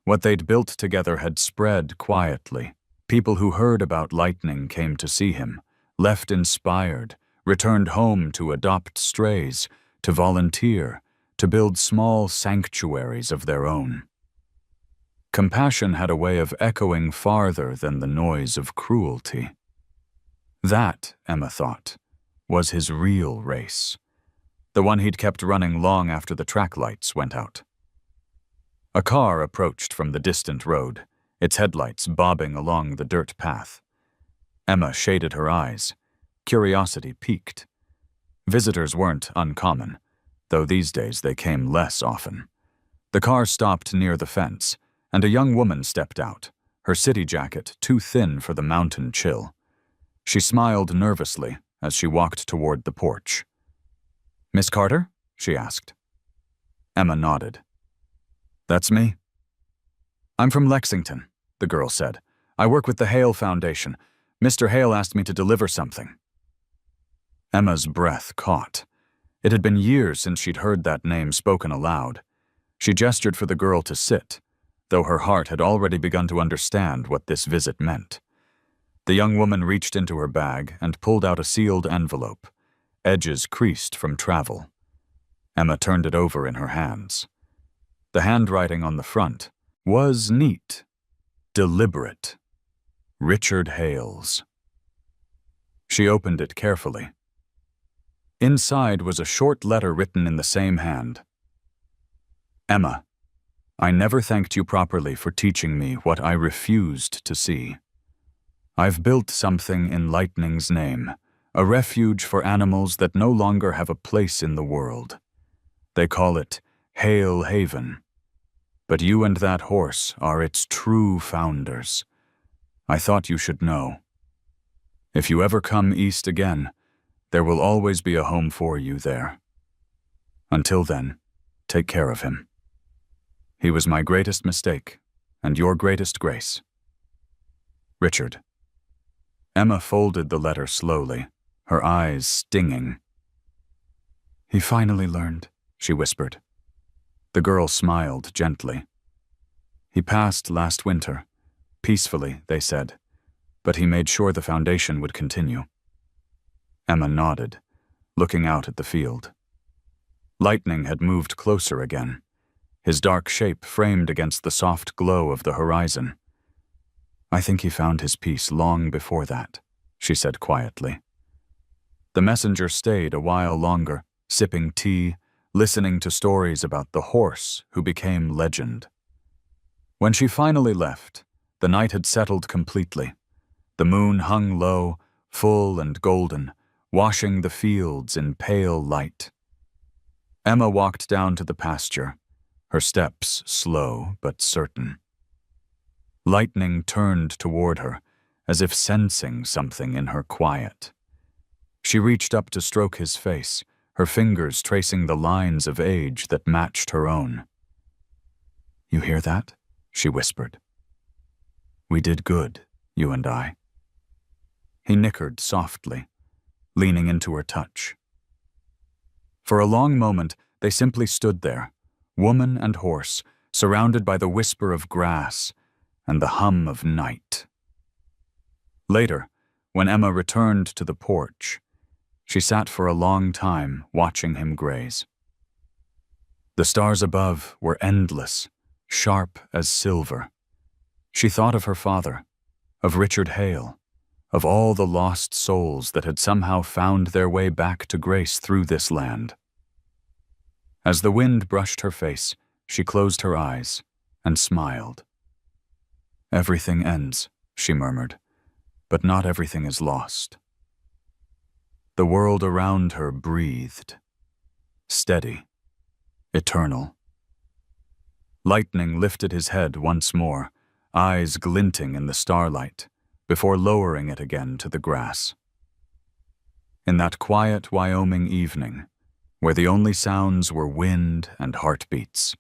What they'd built together had spread quietly. People who heard about Lightning came to see him, left inspired, returned home to adopt strays, to volunteer, to build small sanctuaries of their own. Compassion had a way of echoing farther than the noise of cruelty. That, Emma thought, was his real race, the one he'd kept running long after the track lights went out. A car approached from the distant road, its headlights bobbing along the dirt path. Emma shaded her eyes. Curiosity piqued. Visitors weren't uncommon, though these days they came less often. The car stopped near the fence, and a young woman stepped out, her city jacket too thin for the mountain chill. She smiled nervously as she walked toward the porch. "Miss Carter?" she asked. Emma nodded. "That's me." "I'm from Lexington," the girl said. "I work with the Hale Foundation. Mr. Hale asked me to deliver something." Emma's breath caught. It had been years since she'd heard that name spoken aloud. She gestured for the girl to sit, though her heart had already begun to understand what this visit meant. The young woman reached into her bag and pulled out a sealed envelope, edges creased from travel. Emma turned it over in her hands. The handwriting on the front was neat, deliberate. Richard Hale's. She opened it carefully. Inside was a short letter written in the same hand. "Emma, I never thanked you properly for teaching me what I refused to see. I've built something in Lightning's name, a refuge for animals that no longer have a place in the world. They call it Hale Haven. But you and that horse are its true founders. I thought you should know. If you ever come east again, there will always be a home for you there. Until then, take care of him. He was my greatest mistake, and your greatest grace. Richard." Emma folded the letter slowly, her eyes stinging. "He finally learned," she whispered. The girl smiled gently. "He passed last winter. Peacefully, they said, but he made sure the foundation would continue." Emma nodded, looking out at the field. Lightning had moved closer again, his dark shape framed against the soft glow of the horizon. "I think he found his peace long before that," she said quietly. The messenger stayed a while longer, sipping tea, listening to stories about the horse who became legend. When she finally left, the night had settled completely. The moon hung low, full and golden, washing the fields in pale light. Emma walked down to the pasture, her steps slow but certain. Lightning turned toward her, as if sensing something in her quiet. She reached up to stroke his face, her fingers tracing the lines of age that matched her own. "You hear that?" she whispered. "We did good, you and I." He nickered softly, leaning into her touch. For a long moment, they simply stood there, woman and horse, surrounded by the whisper of grass and the hum of night. Later, when Emma returned to the porch, she sat for a long time watching him graze. The stars above were endless, sharp as silver. She thought of her father, of Richard Hale, of all the lost souls that had somehow found their way back to grace through this land. As the wind brushed her face, she closed her eyes and smiled. "Everything ends," she murmured, "but not everything is lost." The world around her breathed, steady, eternal. Lightning lifted his head once more, eyes glinting in the starlight, before lowering it again to the grass. In that quiet Wyoming evening, where the only sounds were wind and heartbeats,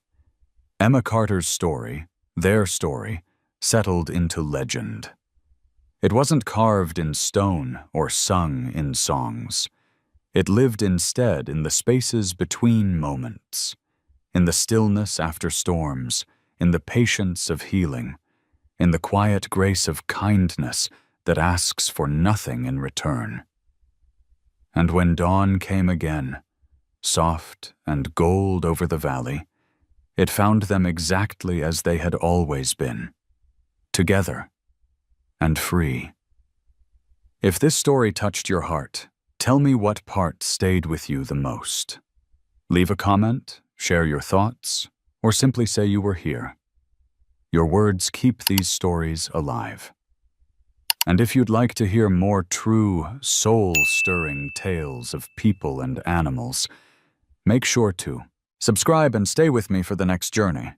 Emma Carter's story, their story, settled into legend. It wasn't carved in stone or sung in songs. It lived instead in the spaces between moments, in the stillness after storms, in the patience of healing, in the quiet grace of kindness that asks for nothing in return. And when dawn came again, soft and gold over the valley, it found them exactly as they had always been, together and free. If this story touched your heart, tell me what part stayed with you the most. Leave a comment, share your thoughts, or simply say you were here. Your words keep these stories alive. And if you'd like to hear more true, soul-stirring tales of people and animals, make sure to subscribe and stay with me for the next journey.